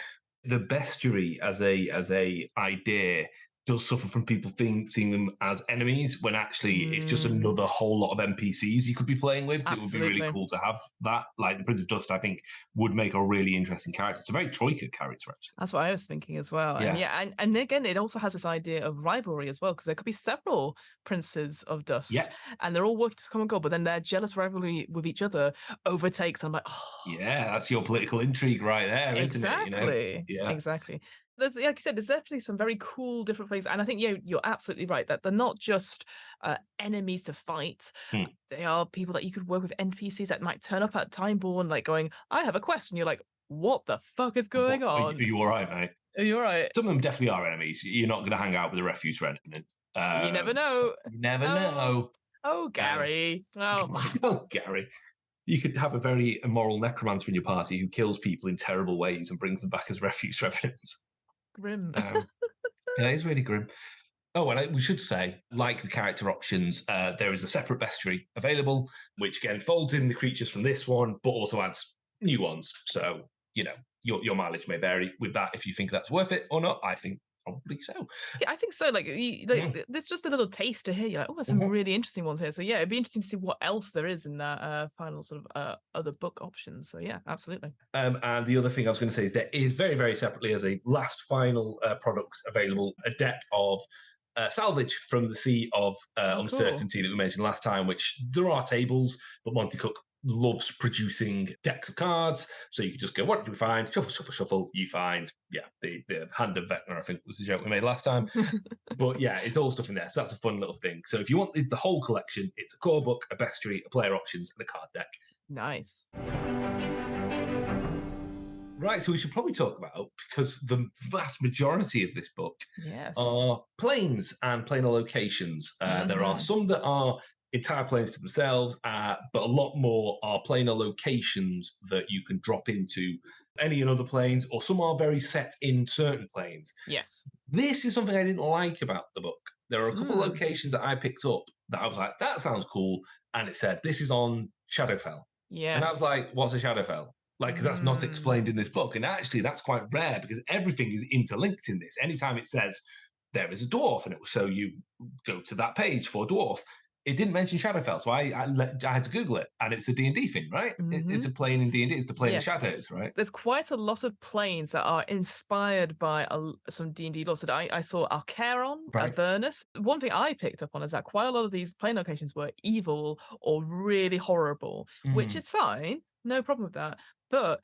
the bestiary as a idea does suffer from people seeing them as enemies, when actually it's just another whole lot of NPCs you could be playing with. It would be really cool to have that. Like the Prince of Dust, I think, would make a really interesting character. It's a very Troika character, actually. That's what I was thinking as well. And again, it also has this idea of rivalry as well, because there could be several Princes of Dust, and they're all working to come and go, but then their jealous rivalry with each other overtakes. I'm like, that's your political intrigue right there, isn't it? Exactly. Like I said, there's definitely some very cool different things, and I think you're absolutely right that they're not just enemies to fight. They are people that you could work with, NPCs that might turn up at Timeborn, like going, I have a quest, and you're like, what the fuck is going on? Are you all right, mate? Are you all right? Some of them definitely are enemies. You're not going to hang out with a refuse remnant. You never know. You never know. Oh, Gary. Oh, Gary. You could have a very immoral necromancer in your party who kills people in terrible ways and brings them back as refuse revenants. Grim. It's really grim. Oh, and we should say, like the character options, there is a separate bestiary available, which again folds in the creatures from this one, but also adds new ones. So, your mileage may vary with that if you think that's worth it or not. I think probably so. Yeah, I think so. There's just a little taster here. You're like, there's some really interesting ones here. So yeah, it'd be interesting to see what else there is in that final sort of other book options. So yeah, absolutely. And the other thing I was going to say is there is very, very separately, as a last final product available, a deck of salvage from the Sea of Uncertainty that we mentioned last time, which there are tables, but Monty Cook loves producing decks of cards. So you can just go, what do we find? Shuffle, shuffle, shuffle. You find, the Hand of Vecna, I think was the joke we made last time. But yeah, it's all stuff in there. So that's a fun little thing. So if you want the whole collection, it's a core book, a bestiary, a player options, and a card deck. Nice. Right, so we should probably talk about, because the vast majority of this book Yes. are planes and planar locations. There are some that are entire planes to themselves, but a lot more are planar locations that you can drop into any and other planes, or some are very set in certain planes. Yes. This is something I didn't like about the book. There are a couple of locations that I picked up that I was like, that sounds cool. And it said, this is on Shadowfell. Yes. And I was like, what's a Shadowfell? Like, because that's not explained in this book. And actually, that's quite rare because everything is interlinked in this. Anytime it says there is a dwarf and it will show you go to that page for dwarf, it didn't mention Shadowfell. So I had to Google it. And it's a D&D thing, right? It's a plane in D&D. It's the plane of shadows, right? There's quite a lot of planes that are inspired by some D&D lore. So I saw Alcaron, Avernus. One thing I picked up on is that quite a lot of these plane locations were evil or really horrible, which is fine. No problem with that. But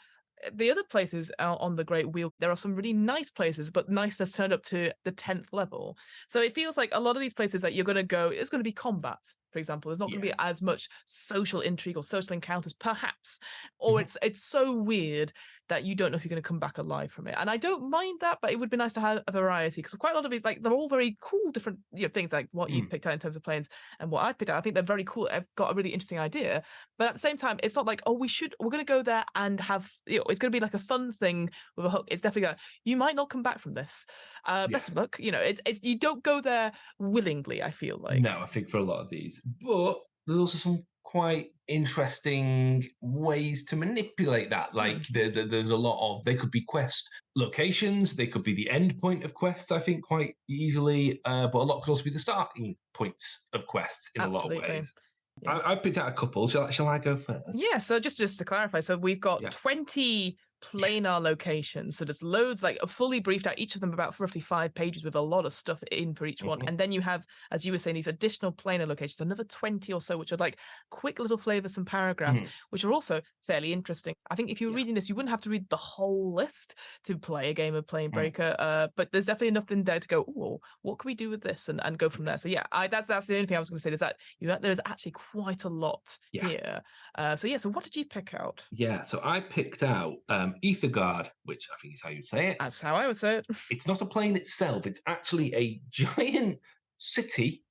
the other places out on the Great Wheel, there are some really nice places, but niceness turned up to the 10th level. So it feels like a lot of these places that you're going to go, it's going to be combat, for example. There's not going to be as much social intrigue or social encounters, perhaps. Or it's so weird that you don't know if you're going to come back alive from it. And I don't mind that, but it would be nice to have a variety, because quite a lot of these, like, they're all very cool, different things, like what you've picked out in terms of planes and what I've picked out. I think they're very cool. I've got a really interesting idea. But at the same time, it's not like, we're going to go there and have, it's going to be like a fun thing with a hook. It's definitely like, you might not come back from this. Best of luck. It's you don't go there willingly, I feel like. No, I think for a lot of these. But there's also some quite interesting ways to manipulate that. Like there's a lot of, they could be quest locations, they could be the end point of quests, I think, quite easily. But a lot could also be the starting points of quests in a lot of ways. Yeah. I've picked out a couple. Shall I go first? Yeah, so just to clarify, so we've got 20 planar locations. So there's loads, like fully briefed out, each of them about roughly 5 pages with a lot of stuff in for each one. And then you have, as you were saying, these additional planar locations, another 20 or so, which are like quick little flavors and paragraphs, which are also fairly interesting. I think if you're reading this, you wouldn't have to read the whole list to play a game of Planebreaker, but there's definitely enough in there to go, oh, what can we do with this, and go from there. So yeah, that's the only thing I was going to say, is that there's actually quite a lot here. So what did you pick out? Yeah, so I picked out Ethergard, which I think is how you say it. That's how I would say it. It's not a plane itself. It's actually a giant city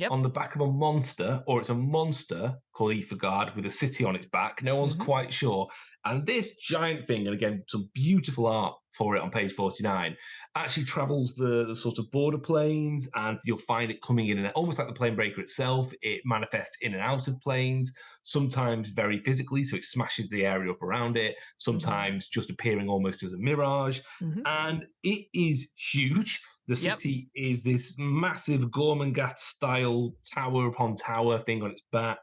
on the back of a monster, or it's a monster called Ethergard with a city on its back. No one's quite sure. And this giant thing, and again, some beautiful art for it on page 49, actually travels the sort of border planes, and you'll find it coming in and almost like the Planebreaker itself. It manifests in and out of planes, sometimes very physically, so it smashes the area up around it, sometimes just appearing almost as a mirage. And it is huge. The city is this massive Gormenghast-style tower upon tower thing on its back.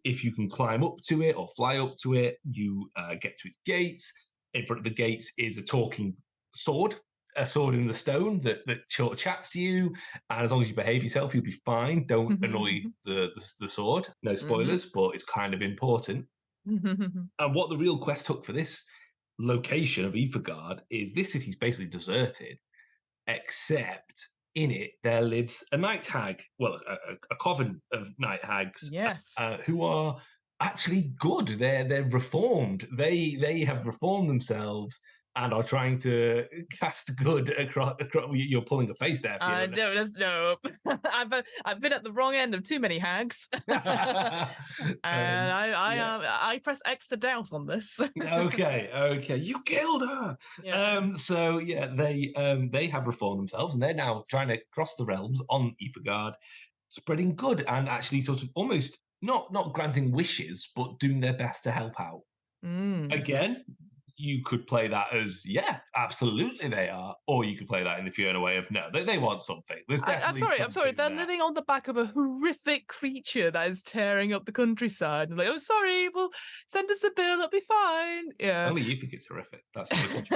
If you can climb up to it or fly up to it, you get to its gates. In front of the gates is a talking sword, a sword in the stone that chats to you. And as long as you behave yourself, you'll be fine. Don't annoy the sword. No spoilers, but it's kind of important. And what the real quest hook for this location of Ethergard is, this city's basically deserted, except in it there lives a night hag, well, a coven of night hags, who are actually good. They're reformed. They have reformed themselves and are trying to cast good across. You're pulling a face there. No. I've been at the wrong end of too many hags, and I press X to doubt on this. Okay, you killed her. They have reformed themselves, and they're now trying to cross the realms on Ethergard, spreading good and actually sort of almost not granting wishes, but doing their best to help out. Again, you could play that as, yeah, absolutely they are. Or you could play that in the Fiona way of, no, they want something. There's definitely I'm sorry. something They're there. living on the back of a horrific creature that is tearing up the countryside. I'm like, oh, sorry, well, send us a bill, it'll be fine. Yeah. Only you think it's horrific. That's footage.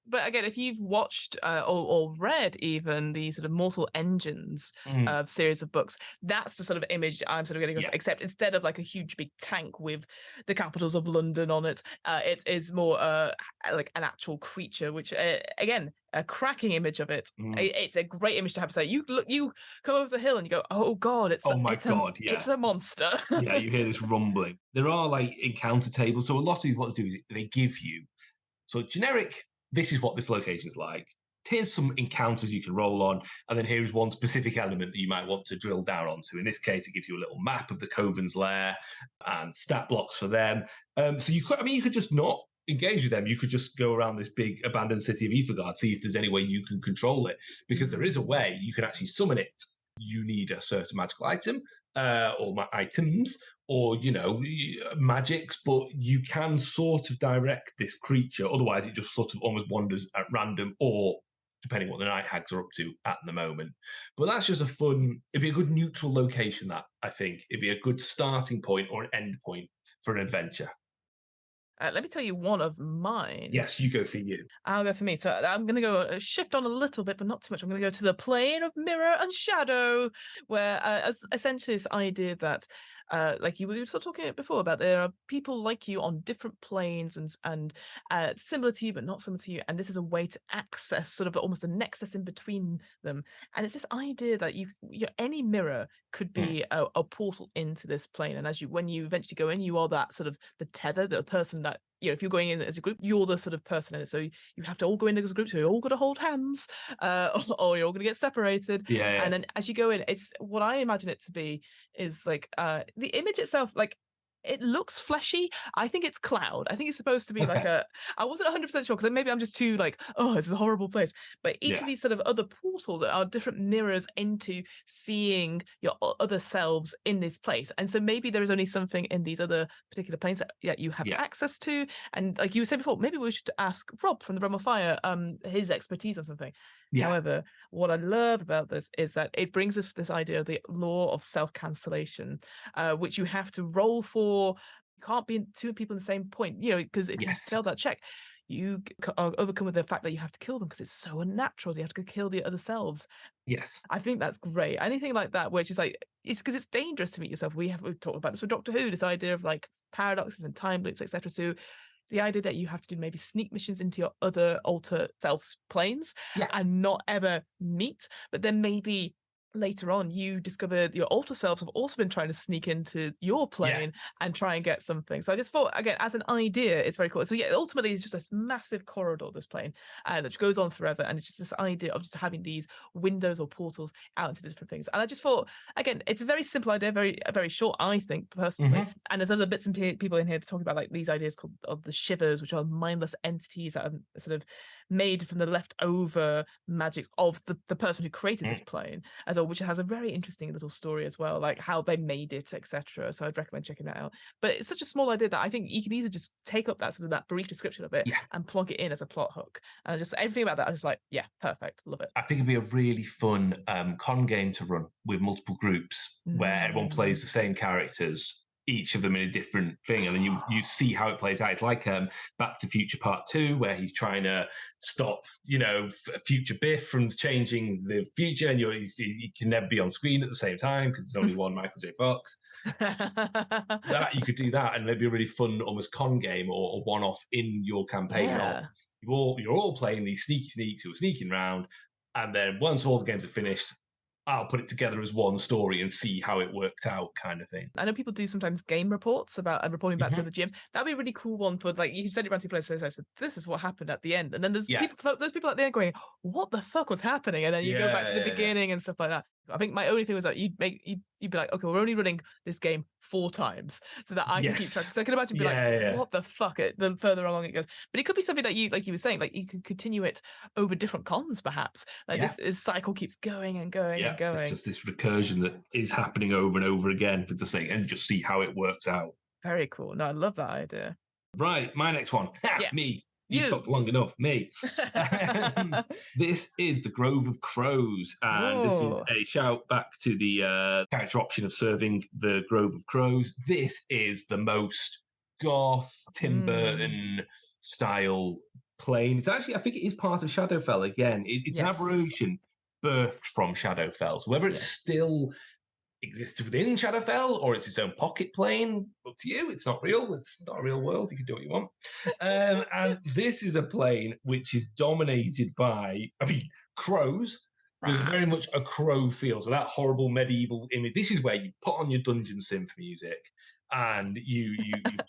But again, if you've watched or read even the sort of Mortal Engines series of books, that's the sort of image I'm sort of getting across. Except instead of like a huge big tank with the capitals of London on it, it is more like an actual creature, which again, a cracking image of it. It's a great image to have. So you come over the hill and you go, oh god, it's it's a monster. Yeah, you hear this rumbling. There are like encounter tables. So a lot of what to do is they give you so generic. This is what this location is like. Here's some encounters you can roll on, and then here's one specific element that you might want to drill down onto. In this case, it gives you a little map of the Coven's lair and stat blocks for them. So you could just not engage with them. You could just go around this big abandoned city of Epochs, see if there's any way you can control it, because there is a way you can actually summon it. You need a certain magical item or items, or magics, but you can sort of direct this creature. Otherwise, it just sort of almost wanders at random, or depending what the night hags are up to at the moment. But that's just it'd be a good neutral location. That I think it'd be a good starting point or an end point for an adventure. Let me tell you one of mine. Yes, you go for you. I'll go for me. So I'm going to go shift on a little bit, but not too much. I'm going to go to the plane of mirror and shadow, where essentially this idea that, like you were sort of talking before about, there are people like you on different planes and similar to you, but not similar to you. And this is a way to access sort of almost a nexus in between them. And it's this idea that any mirror could be a portal into this plane. And when you eventually go in, you are that sort of the tether, the person that, if you're going in as a group, you're the sort of person in it. So you have to all go in as a group. So you're all going to hold hands, or you're all going to get separated. Yeah. And then as you go in, it's what I imagine it to be is like the image itself, like it looks fleshy. I think it's cloud. I think it's supposed to be like I wasn't 100% sure because maybe I'm just too like, oh, this is a horrible place. But each of these sort of other portals are different mirrors into seeing your other selves in this place. And so maybe there is only something in these other particular planes that you have access to. And like you were saying before, maybe we should ask Rob from the Realm of Fire his expertise on something. However, what I love about this is that it brings us this idea of the law of self-cancellation, which you have to roll for. You can't be two people in the same point, because if you fail that check, you are overcome with the fact that you have to kill them because it's so unnatural. You have to kill the other selves. Yes. I think that's great. Anything like that, which is like, it's because it's dangerous to meet yourself. We've talked about this with Doctor Who, this idea of like paradoxes and time loops, etc. So the idea that you have to do maybe sneak missions into your other alter self's planes and not ever meet, but then maybe later on you discover your alter selves have also been trying to sneak into your plane and try and get something. So I just thought, again, as an idea, it's very cool. So ultimately it's just this massive corridor, this plane, which goes on forever, and it's just this idea of just having these windows or portals out into different things. And I just thought, again, it's a very simple idea, very short, I think, personally. And there's other bits and people in here talking about like these ideas called of the shivers, which are mindless entities that are sort of made from the leftover magic of the person who created this plane, as well, which has a very interesting little story as well, like how they made it, etc. So I'd recommend checking that out. But it's such a small idea that I think you can easily just take up that sort of that brief description of it and plug it in as a plot hook. And just everything about that, I was like, yeah, perfect, love it. I think it'd be a really fun con game to run with multiple groups where everyone plays the same characters, each of them in a different thing, and then you see how it plays out. It's like Back to the Future Part 2, where he's trying to stop, future Biff from changing the future, and he can never be on screen at the same time because there's only one Michael J. Fox. That you could do that, and maybe a really fun, almost con game or one-off in your campaign of you're all playing these sneaky sneaks who are sneaking around, and then once all the games are finished, I'll put it together as one story and see how it worked out, kind of thing. I know people do sometimes game reports about and reporting back to the GMs. That'd be a really cool one for like, you can send it around to players. So this is what happened at the end, and then there's people at the end going, "What the fuck was happening?" And then you go back to the beginning and stuff like that. I think my only thing was that you'd be like, okay, we're only running this game 4 times so that I can keep track. So I can imagine like, what the fuck? The further along it goes, but it could be something that you, like you were saying, like you could continue it over different cons, perhaps. Like this cycle keeps going and going and going. It's just this recursion that is happening over and over again for the sake, and just see how it works out. Very cool. No, I love that idea. Right, my next one. Me. You talked long enough, me. This is the Grove of Crows, and this is a shout back to the character option of serving the Grove of Crows. This is the most goth Tim Burton style plane. It's actually, I think it is part of Shadowfell again. It's an aberration birthed from Shadowfell. So whether it's still exists within Shadowfell or it's its own pocket plane, up to you. It's not real. It's not a real world. You can do what you want. And this is a plane which is dominated by, crows. There's very much a crow feel. So that horrible medieval image. This is where you put on your dungeon synth music and you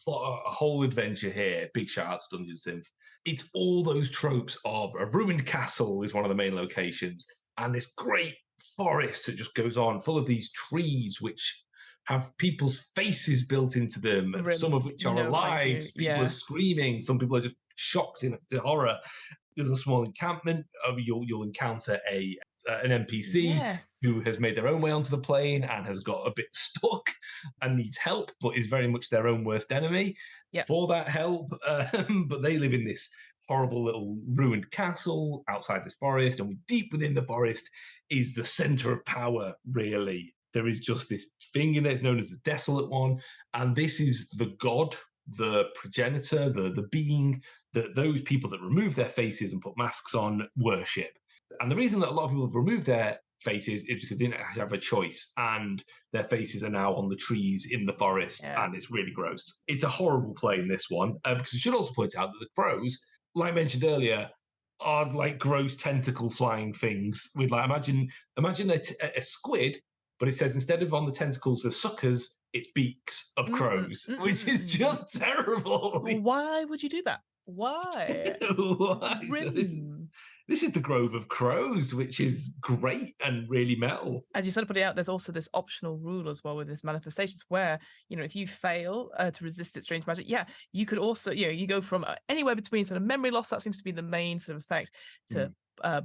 plot a whole adventure here. Big shout out to Dungeon Synth. It's all those tropes of a ruined castle is one of the main locations, and this great forest that just goes on, full of these trees which have people's faces built into them, and some of which are alive. People are screaming. Some people are just shocked into horror. There's a small encampment. You'll encounter an NPC who has made their own way onto the plane and has got a bit stuck and needs help, but is very much their own worst enemy for that help. But they live in this horrible little ruined castle outside this forest, and deep within the forest is the center of power, really. There is just this thing in there, it's known as the Desolate One, and this is the god, the progenitor, the being that those people that remove their faces and put masks on worship. And the reason that a lot of people have removed their faces is because they didn't have a choice, and their faces are now on the trees in the forest, and it's really gross. It's a horrible plane, this one, because I should also point out that the crows, like I mentioned earlier, are like gross tentacle flying things with like imagine a squid, but it says instead of on the tentacles the suckers, it's beaks of crows, which is just terrible. Why would you do that? Why? Why? So this is the Grove of Crows, which is great and really metal. As you sort of put it out, there's also this optional rule as well with this manifestations where, if you fail to resist its strange magic, you could also, you go from anywhere between sort of memory loss, that seems to be the main sort of effect, to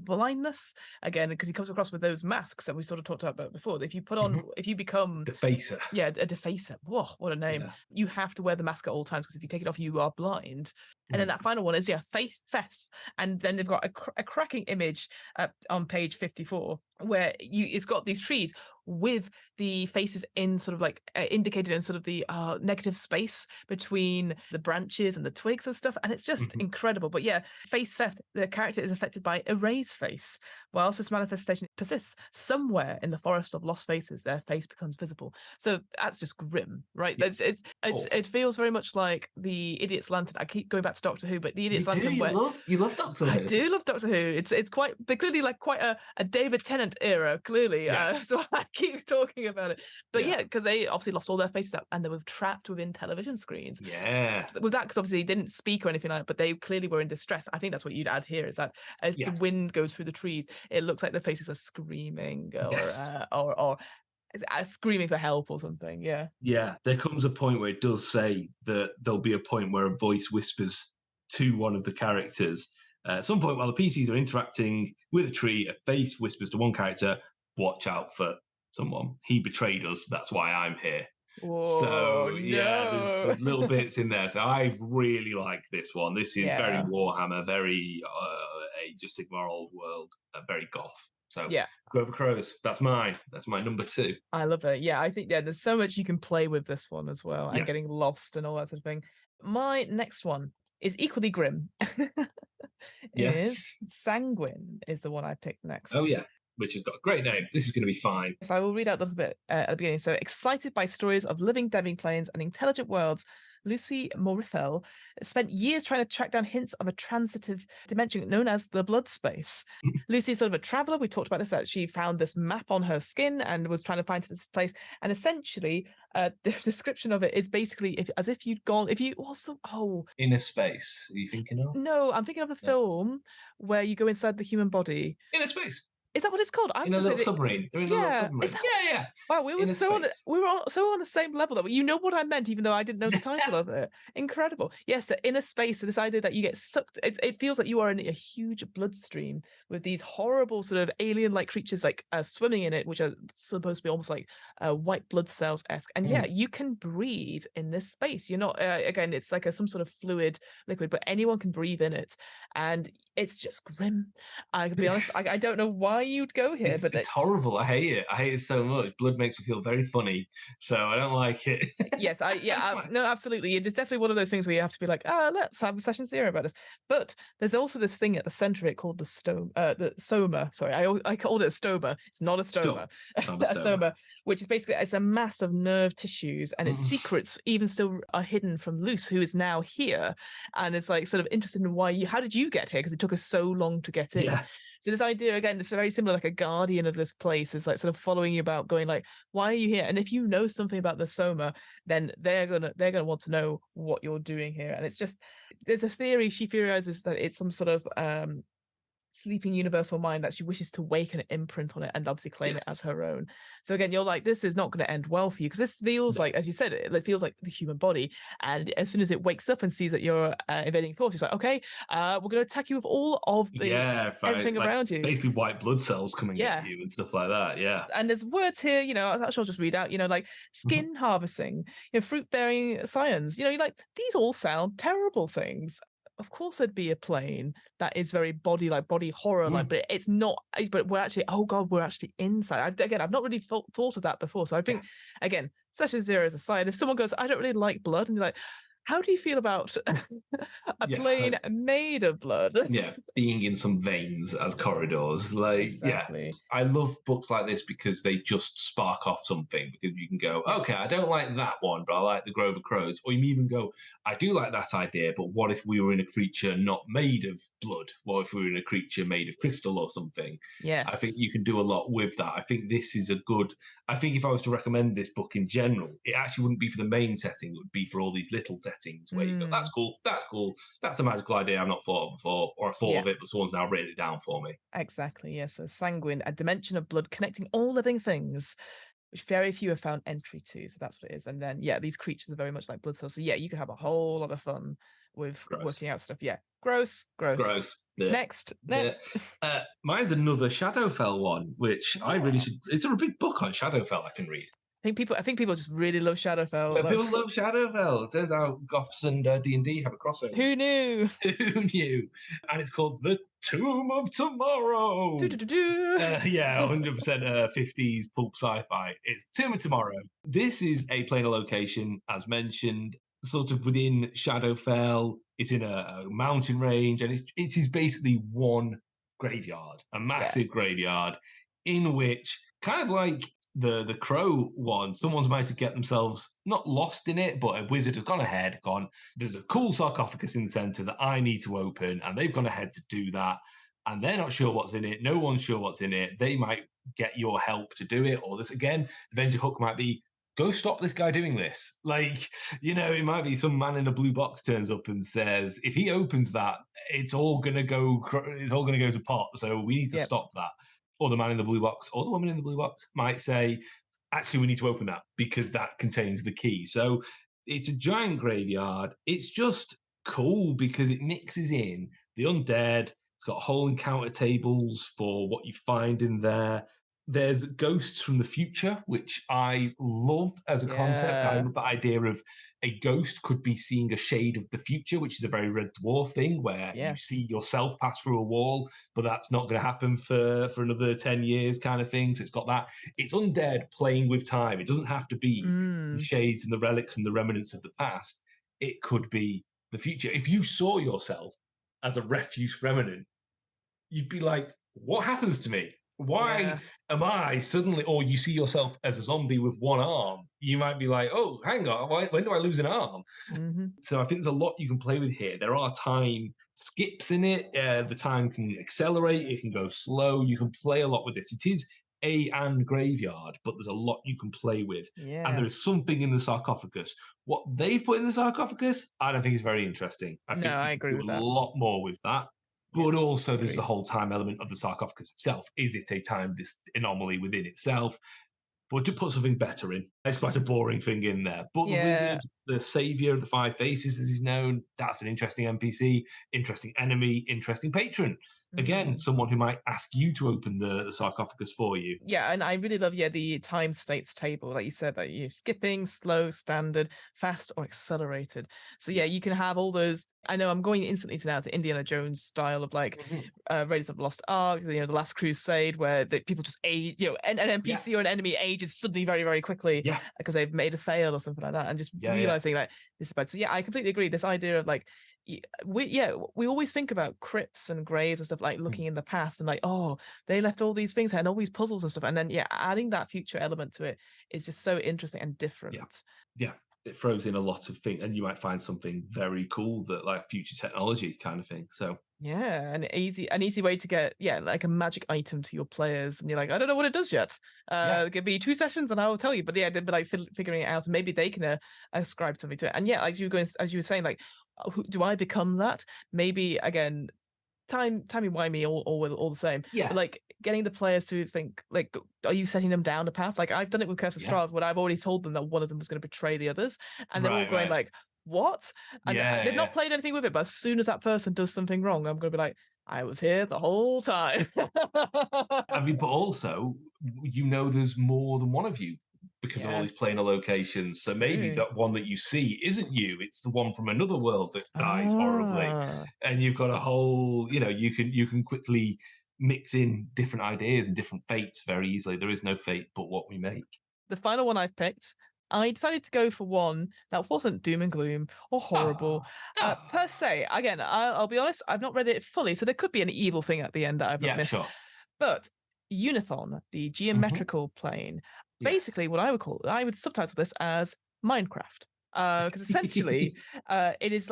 blindness, again, because he comes across with those masks that we sort of talked about before. If you put on, if you become defacer, a defacer, whoa, what a name. You have to wear the mask at all times, because if you take it off, you are blind. And then that final one is face theft, and then they've got a cracking image on page 54 where it's got these trees with the faces in sort of like indicated in sort of the negative space between the branches and the twigs and stuff, and it's just incredible. But face theft, the character is affected by a raised face. Whilst this manifestation persists, somewhere in the forest of lost faces, their face becomes visible. So that's just grim, right? It feels very much like the Idiot's Lantern. I keep going back to Doctor Who, but the Idiot's Lantern. You love Doctor Who. I do love Doctor Who. It's quite, they're clearly like quite a David Tennant era, clearly. So I keep talking about it. But because they obviously lost all their faces out and they were trapped within television screens. With that, because obviously they didn't speak or anything like that, but they clearly were in distress. I think that's what you'd add here, is that as the wind goes through the trees, it looks like their faces are screaming or screaming for help or something. There comes a point where it does say that there'll be a point where a voice whispers to one of the characters. At some point while the PCs are interacting with a tree, a face whispers to one character, "Watch out for someone. He betrayed us. That's why I'm here." Whoa, so there's little bits in there. So I really like this one. This is very Warhammer, very Age of Sigmar Old World, very goth. So Grove of Crows, that's mine. That's my number 2. I love it. I think there's so much you can play with this one as well, and getting lost and all that sort of thing. My next one is equally grim. Is Sanguine is the one I picked next. Oh yeah, which has got a great name. This is going to be fine. So I will read out a little bit at the beginning. So, excited by stories of living demi-planes and intelligent worlds, Lucy Morithel spent years trying to track down hints of a transitive dimension known as the blood space. Lucy is sort of a traveler. We talked about this, that she found this map on her skin and was trying to find this place. And essentially, the description of it is basically Inner Space, are you thinking of? No, I'm thinking of a film where you go inside the human body. Inner Space. Is that what it's called? I was In a going to say little that. submarine. They're in a little Yeah, is submarine. that? Yeah, yeah. Wow, In a space. we were so on the same level that you know what I meant, even though I didn't know the title of it. Incredible. Yes, so in a space, so this idea that you get sucked, it feels like you are in a huge bloodstream with these horrible sort of alien-like creatures like swimming in it, which are supposed to be almost like white blood cells esque. And yeah, you can breathe in this space. You're not again, it's like some sort of fluid liquid, but anyone can breathe in it, and it's just grim. I can be honest, I don't know why you'd go here, but It's horrible. I hate it. I hate it so much. Blood makes me feel very funny, so I don't like it. yes, no, absolutely. It is definitely one of those things where you have to be like, let's have a session zero about this. But there's also this thing at the center of it called the soma. Sorry, I called it a stoma. It's not a stoma. Not A a stoma. soma, which is basically it's a mass of nerve tissues, and its secrets even still are hidden from Luce, who is now here, and it's like sort of interested in how did you get here? Because it took us so long to get in. Yeah. So this idea again, it's very similar, like a guardian of this place is like sort of following you about, going like, why are you here? And if you know something about the soma, then they're gonna want to know what you're doing here. And it's just, there's a theory she theorizes that it's some sort of sleeping universal mind that she wishes to wake and imprint on it and obviously claim it as her own. So again, you're like, this is not going to end well for you, because this feels like, as you said, it feels like the human body. And as soon as it wakes up and sees that you're evading thought, it's like, okay, we're going to attack you with all of the everything like, around you. Basically white blood cells coming at you and stuff like that. Yeah. And there's words here, that I'll just read out, like skin harvesting, fruit bearing science, you're like, these all sound terrible things. Of course there'd be a plane that is very body horror like, but it's not, but we're actually, oh god, we're actually inside. I've not really thought of that before. So I think again, session zero is aside, if someone goes, I don't really like blood, and you're like, how do you feel about a plane made of blood? Yeah, being in some veins as corridors. Like, exactly. I love books like this because they just spark off something. Because you can go, okay, I don't like that one, but I like the Grove of Crows. Or you can even go, I do like that idea, but what if we were in a creature not made of blood? What if we were in a creature made of crystal or something? Yes. I think you can do a lot with that. I think this is I think if I was to recommend this book in general, it actually wouldn't be for the main setting. It would be for all these little settings where you go, that's cool, that's a magical idea I've not thought of before, or I thought of it, but someone's now written it down for me. Exactly, yes. So sanguine, a dimension of blood connecting all living things, which very few have found entry to. So that's what it is. And then, these creatures are very much like blood cells. So you could have a whole lot of fun with working out stuff. Yeah, gross. Next. Mine's another Shadowfell one, which I really should. Is there a big book on Shadowfell I can read? I think people just really love Shadowfell. People love Shadowfell. It turns out Goths and D&D have a crossover. Who knew? Who knew? And it's called The Tomb of Tomorrow. 100% 50s pulp sci-fi. It's Tomb of Tomorrow. This is a planar location, as mentioned, sort of within Shadowfell. It's in a mountain range, and it is basically one graveyard, a massive graveyard, in which, kind of like the Crow one, someone's managed to get themselves not lost in it, but a wizard has gone ahead, there's a cool sarcophagus in the center that I need to open, and they've gone ahead to do that, and they're not sure what's in it. No one's sure what's in it. They might get your help to do it, or this again, the Venture hook might be, go stop this guy doing this. Like, it might be some man in a blue box turns up and says, if he opens that, it's all gonna go to pot. So we need to stop that. Or the man in the blue box, or the woman in the blue box might say, actually, we need to open that because that contains the key. So it's a giant graveyard. It's just cool because it mixes in the undead. It's got whole encounter tables for what you find in there. There's ghosts from the future, which I love as a concept. I love the idea of a ghost could be seeing a shade of the future, which is a very Red Dwarf thing, where you see yourself pass through a wall, but that's not going to happen for another 10 years kind of thing. So it's got that. It's undead playing with time. It doesn't have to be the shades and the relics and the remnants of the past. It could be the future. If you saw yourself as a refuse remnant, you'd be like, what happens to me? Why am I suddenly, or you see yourself as a zombie with one arm, you might be like, oh, hang on, when do I lose an arm? So I think there's a lot you can play with here. There are time skips in it. The time can accelerate, it can go slow. You can play a lot with this. It is and graveyard, but there's a lot you can play with. And there is something in the sarcophagus. What they've put in the sarcophagus, I don't think is very interesting. I think I agree with that. A lot more with that. But also there's the whole time element of the sarcophagus itself. Is it a time anomaly within itself? But to put something better in, it's quite a boring thing in there. But the wizard, the savior of the five faces, as he's known, that's an interesting NPC, interesting enemy, interesting patron. Again, someone who might ask you to open the sarcophagus for you. Yeah, and I really love the time states table, like you said, that you're skipping, slow, standard, fast, or accelerated. So yeah, you can have all those. I know I'm going instantly to Indiana Jones style of like Raiders of the Lost Ark, the Last Crusade, where people just age, an NPC or an enemy ages suddenly very, very quickly because they've made a fail or something like that, and just realizing like this is bad. So yeah, I completely agree. This idea of like we always think about crypts and graves and stuff, like looking in the past and like, oh, they left all these things and all these puzzles and stuff, and then adding that future element to it is just so interesting and different. Yeah, it throws in a lot of things, and you might find something very cool that like future technology kind of thing. So yeah, an easy way to get like a magic item to your players, and you're like, I don't know what it does yet. Give me 2 sessions and I will tell you. But they'd be like figuring it out, and maybe they can ascribe something to it. And as you were saying, like, do I become that? Maybe again, timey-wimey, all the same. Yeah. But like getting the players to think, like, are you setting them down a path? Like I've done it with Curse of Strahd, where I've already told them that one of them was going to betray the others, and they're all going like, what? And they've not played anything with it, but as soon as that person does something wrong, I'm going to be like, I was here the whole time. I mean, but also, there's more than one of you because of all these planar locations. So maybe that one that you see isn't you; it's the one from another world that dies horribly, and you've got a whole. You can quickly mix in different ideas and different fates very easily. There is no fate but what we make. The final one I've picked, I decided to go for one that wasn't doom and gloom or horrible per se. Again, I'll be honest, I've not read it fully, so there could be an evil thing at the end that I've not missed. Sure. But Unithon, the geometrical plane, basically what I would subtitle this as Minecraft. Because essentially, it is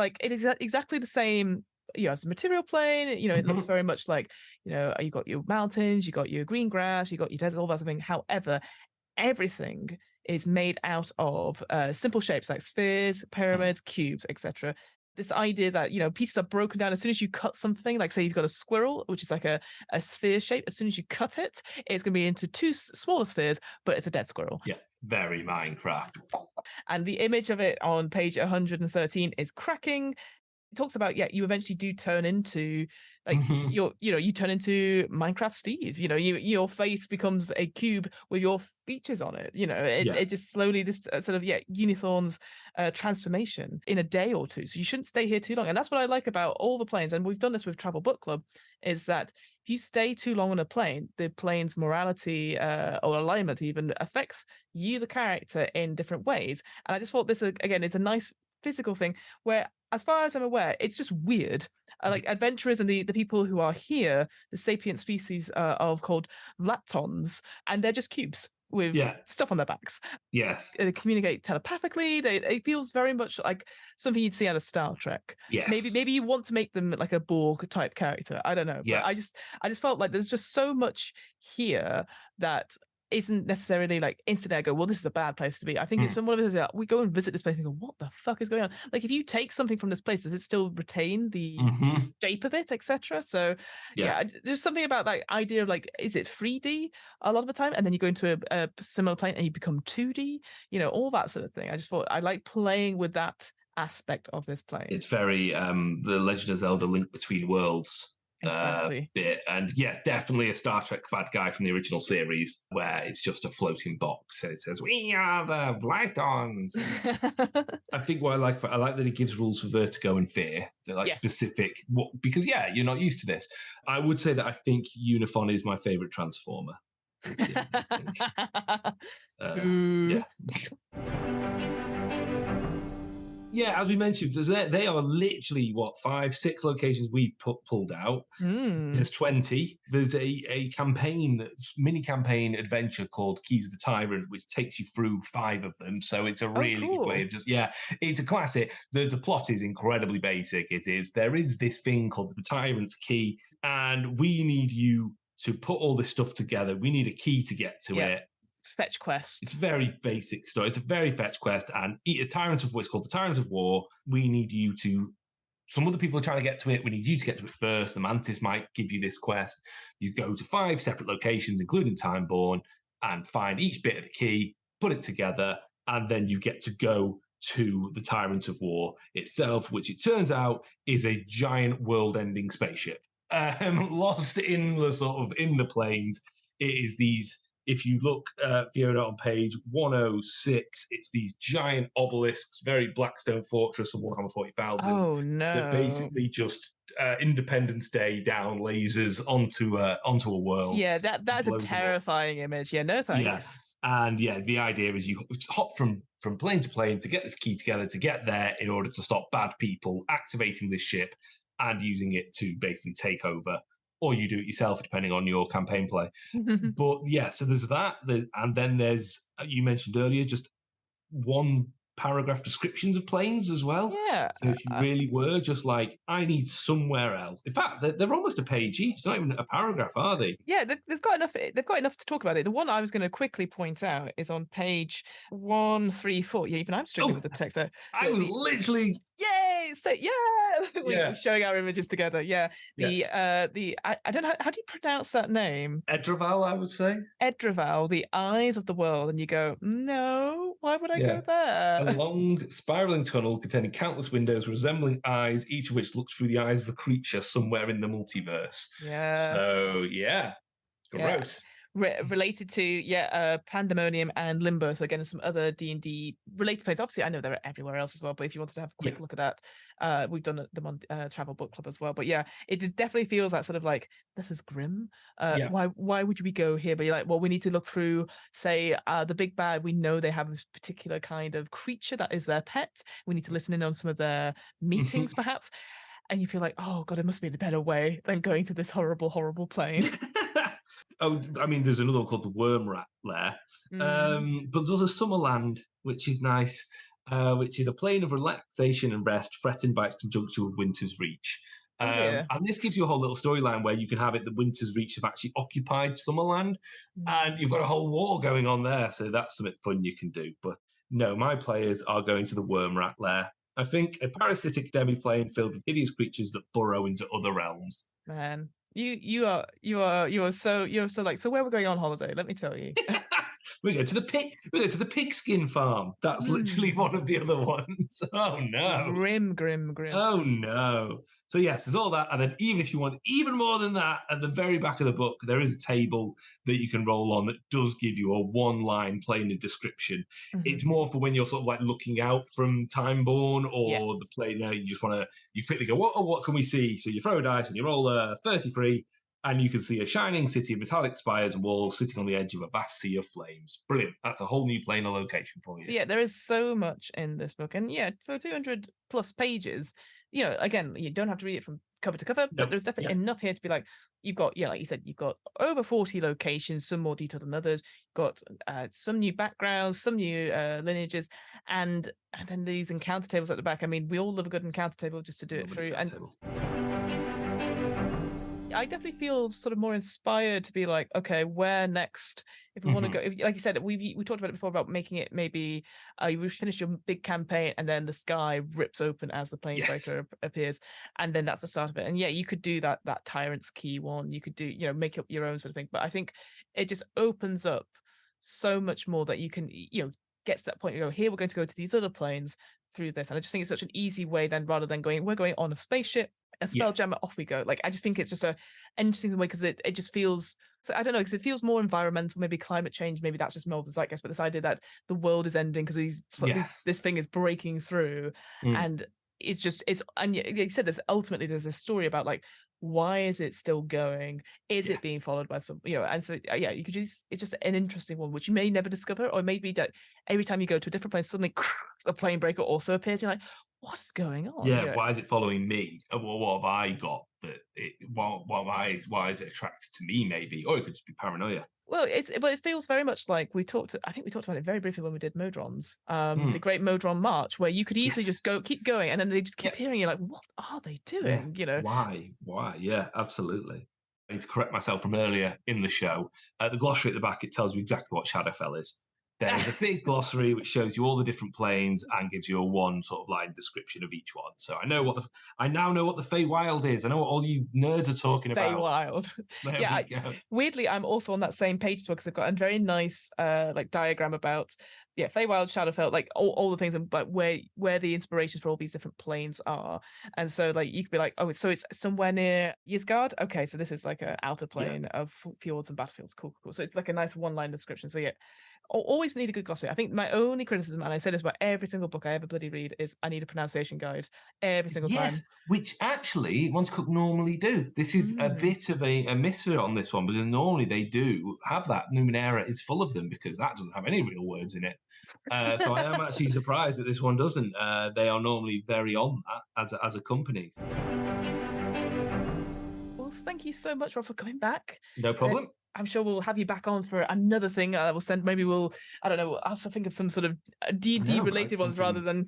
exactly the same. As the material plane, it looks very much like, you got your mountains, you got your green grass, you got your desert, all that sort of thing. However, everything is made out of simple shapes like spheres, pyramids, cubes, etc. This idea that pieces are broken down as soon as you cut something. Like say you've got a squirrel, which is like a sphere shape. As soon as you cut it, it's going to be into 2 smaller spheres, but it's a dead squirrel. Yeah, very Minecraft. And the image of it on page 113 is cracking. It talks about you eventually do turn into like you turn into Minecraft Steve. Your face becomes a cube with your features on it. It just slowly this sort of Unithorn's transformation in a day or two. So you shouldn't stay here too long. And that's what I like about all the planes. And we've done this with Travel Book Club, is that if you stay too long on a plane, the plane's morality or alignment even affects you, the character, in different ways. And I just thought this again is a nice physical thing where, as far as I'm aware, it's just weird. Like adventurers and the people who are here, the sapient species of called leptons, and they're just cubes with stuff on their backs. Yes. They communicate telepathically. It feels very much like something you'd see out of Star Trek. Yes. Maybe you want to make them like a Borg type character. I don't know. Yeah. But I just felt like there's just so much here that isn't necessarily like instantly I go, well, this is a bad place to be. I think it's one of those, we go and visit this place and go, what the fuck is going on? Like if you take something from this place, does it still retain the shape of it, etc.? So there's something about that idea of like, is it 3D a lot of the time? And then you go into a similar plane and you become 2D, all that sort of thing. I just thought I like playing with that aspect of this plane. It's very the Legend of Zelda Link Between Worlds bit. And yes, definitely a Star Trek bad guy from the original series where it's just a floating box and it says, we are the Blightons. I think what I like that it gives rules for vertigo and fear. They're like specific, because you're not used to this. I would say that I think Unifon is my favorite Transformer. Yeah, as we mentioned, they are literally 5, 6 locations we pulled out. There's 20. There's a mini campaign adventure called Keys of the Tyrant, which takes you through 5 of them. So it's a really good way of it's a classic. The plot is incredibly basic. There is this thing called the Tyrant's Key, and we need you to put all this stuff together. We need a key to get to it. Fetch quest. It's very basic story. It's a very fetch quest, and what's called the Tyrants of War. We need you to some other people are trying to get to it. We need you to get to it first. The Mantis might give you this quest. You go to 5 separate locations, including Timeborn, and find each bit of the key, put it together, and then you get to go to the Tyrant of War itself, which it turns out is a giant world-ending spaceship. Lost in the in the plains. It is these, if you look, Fiona, on page 106, it's these giant obelisks, very Blackstone Fortress of Warhammer 40,000. Oh no! That basically just Independence Day down lasers onto a world. Yeah, that's a terrifying image. Yeah, no thanks. Yeah. And yeah, the idea is you hop from plane to plane to get this key together to get there in order to stop bad people activating this ship and using it to basically take over, or you do it yourself depending on your campaign play. But yeah, so there's that, and then there's, you mentioned earlier, just one paragraph descriptions of planes as well. Yeah. So if you really were just like, I need somewhere else. In fact, they're almost a page each. It's not even a paragraph, are they? Yeah, they've got enough. They've got enough to talk about it. The one I was going to quickly point out is on page 134. Yeah, even I'm struggling with the text. I was literally. Yay! So we're showing our images together. Yeah. I don't know, how do you pronounce that name? Edraval, I would say. Edraval, the eyes of the world, and you go, no, why would I go there? A long spiraling tunnel containing countless windows resembling eyes, each of which looks through the eyes of a creature somewhere in the multiverse. Yeah. So yeah, it's gross. Related to Pandemonium and Limbo. So again, some other D&D related planes. Obviously, I know they're everywhere else as well, but if you wanted to have a quick look at that, we've done them on Travel Book Club as well. But yeah, it definitely feels like sort of like, this is grim. Why would we go here? But you're like, well, we need to look through, say, the big bad. We know they have a particular kind of creature that is their pet. We need to listen in on some of their meetings, perhaps. And you feel like, oh God, it must be a better way than going to this horrible, horrible plane. Oh, I mean, there's another one called the Worm Rat Lair. But there's also Summerland, which is nice, which is a plane of relaxation and rest threatened by its conjunction with Winter's Reach. And this gives you a whole little storyline where you can have it that Winter's Reach have actually occupied Summerland, and you've got a whole war going on there. So that's something fun you can do. But no, my players are going to the Worm Rat Lair. I think a parasitic demi-plane filled with hideous creatures that burrow into other realms. Man, you are so like, so where we're going on holiday, let me tell you. We go to the pigskin farm. That's literally one of the other ones. Oh no. Grim. Oh no. So yes, there's all that. And then even if you want even more than that, at the very back of the book, there is a table that you can roll on that does give you a one-line planar description. It's more for when you're sort of like looking out from Timeborn or the planar, you just want to, you quickly go, what can we see? So you throw a dice and you roll a 33, and you can see a shining city of metallic spires and walls sitting on the edge of a vast sea of flames. Brilliant. That's a whole new planar location for you. So yeah, there is so much in this book. And yeah, for 200 plus pages, you know, again, you don't have to read it from cover to cover, but there's definitely enough here to be like, you've got, like you said, you've got over 40 locations, some more detailed than others. You've got some new backgrounds, some new lineages, and then these encounter tables at the back. I mean, we all love a good encounter table just to do it through. And I definitely feel sort of more inspired to be like, okay, where next? If we want to go, like you said, we talked about it before about making it maybe you finish your big campaign and then the sky rips open as the Planebreaker appears, and then that's the start of it. And yeah, you could do that Tyrant's Key one. You could do, make up your own sort of thing. But I think it just opens up so much more that you can, get to that point. You go, here we're going to go to these other planes through this, and I just think it's such an easy way then, rather than we're going on a spaceship, a spelljammer, off we go. Like, I just think it's just a interesting way, because it just feels, so I don't know, because it feels more environmental, maybe climate change, maybe that's just more of the zeitgeist, but this idea that the world is ending because this thing is breaking through, and and you said this, ultimately there's a story about like, why is it still going? Is it being followed by some, and so you could just, it's just an interesting one which you may never discover, or maybe that every time you go to a different place, suddenly a Planebreaker also appears. You're like, what's going on? Why is it following me? What have I got that why is it attracted to me, maybe? Or it could just be paranoia. Well, it feels very much like I think we talked about it very briefly when we did Modrons, the Great Modron March, where you could easily just keep going, and then they just keep hearing you like, what are they doing? Why? Yeah, absolutely. I need to correct myself from earlier in the show. The glossary at the back, it tells you exactly what Shadowfell is. There is a big glossary which shows you all the different planes and gives you a one sort of line description of each one. So I now know what the Feywild is. I know what all you nerds are talking about. Feywild. Yeah. Weirdly, I'm also on that same page because I've got a very nice like diagram about Feywild, Shadowfell, like all the things, but where the inspirations for all these different planes are. And so like you could be like, oh, so it's somewhere near Ysgard. Okay, so this is like an outer plane of fjords and battlefields. Cool. So it's like a nice one line description. So always need a good glossary. I think my only criticism, and I say this about every single book I ever bloody read, is I need a pronunciation guide every single time. Yes, which actually Monte normally do. This is a bit of a misser on this one, because normally they do have that. Numenera is full of them because that doesn't have any real words in it. So I am actually surprised that this one doesn't. They are normally very on that as a company. Well, thank you so much, Rob, for coming back. No problem. I'm sure we'll have you back on for another thing. We'll send. Maybe we'll. I don't know. I'll have to think of some sort of D&D related ones rather than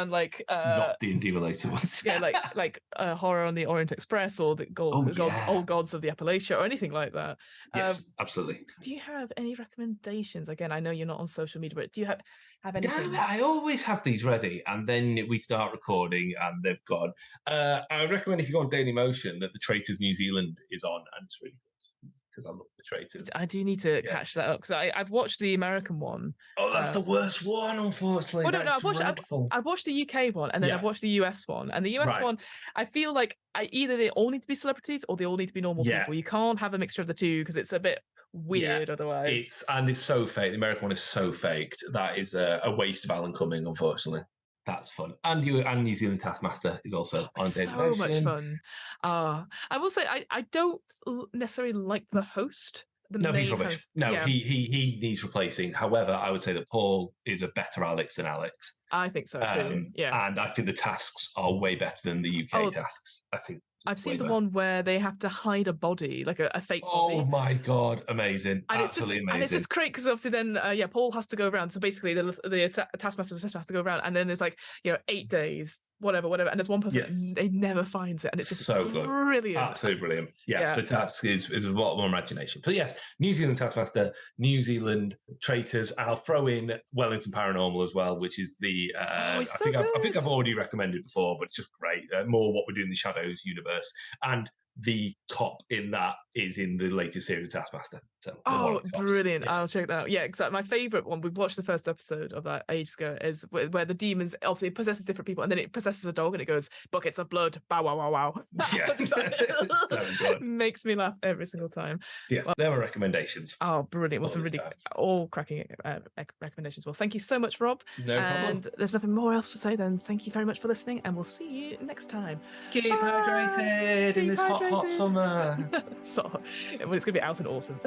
like not D&D related ones. Yeah, like Horror on the Orient Express or the Old Gods of the Appalachia or anything like that. Yes, absolutely. Do you have any recommendations? Again, I know you're not on social media, but do you have anything? Yeah, I always have these ready, and then we start recording, and they've gone. I would recommend, if you go on Dailymotion, that the Traitors New Zealand is on, and it's really good because I love the Traitors. I do need to catch that up because I've watched the American one. Oh, that's the worst one, unfortunately. Well, I watched the UK one, and then I've watched the US one. And the US one, I feel like either they all need to be celebrities or they all need to be normal people. You can't have a mixture of the two because it's a bit weird otherwise. It's so fake. The American one is so faked. That is a waste of Alan Cumming, unfortunately. That's fun. And New Zealand Taskmaster is also on Dailymotion. So much fun. I will say I don't necessarily like the host. No, he's rubbish. He needs replacing. However, I would say that Paul is a better Alex than Alex. I think so too. And I think the tasks are way better than the UK tasks. I think I've seen the one where they have to hide a body, like a fake body. Oh my god, amazing! And Absolutely amazing. And it's just great because obviously then Paul has to go around. So basically the taskmaster has to go around, and then there's 8 days, whatever, and there's one person and they never finds it, and it's just so good, brilliant, absolutely brilliant. The task is a lot more imagination. But yes, New Zealand Taskmaster, New Zealand Traitors. I'll throw in Wellington Paranormal as well, which is the I think I've already recommended before, but it's just great. More what we do in the Shadows universe. And the cop in that is in the latest series of Taskmaster. So, brilliant. Yeah. I'll check that out. Yeah, exactly. My favourite one, we watched the first episode of that ages ago, is where the demons, obviously it possesses different people, and then it possesses a dog and it goes, buckets of blood, bow, wow, wow, wow. Yeah, so good. Makes me laugh every single time. So yes, there were recommendations. Oh, brilliant. Well, some really all cracking recommendations. Well, thank you so much, Rob. No problem. And there's nothing more else to say then. Thank you very much for listening, and we'll see you next time. Keep hydrated in this hot summer. It's going to be out in autumn.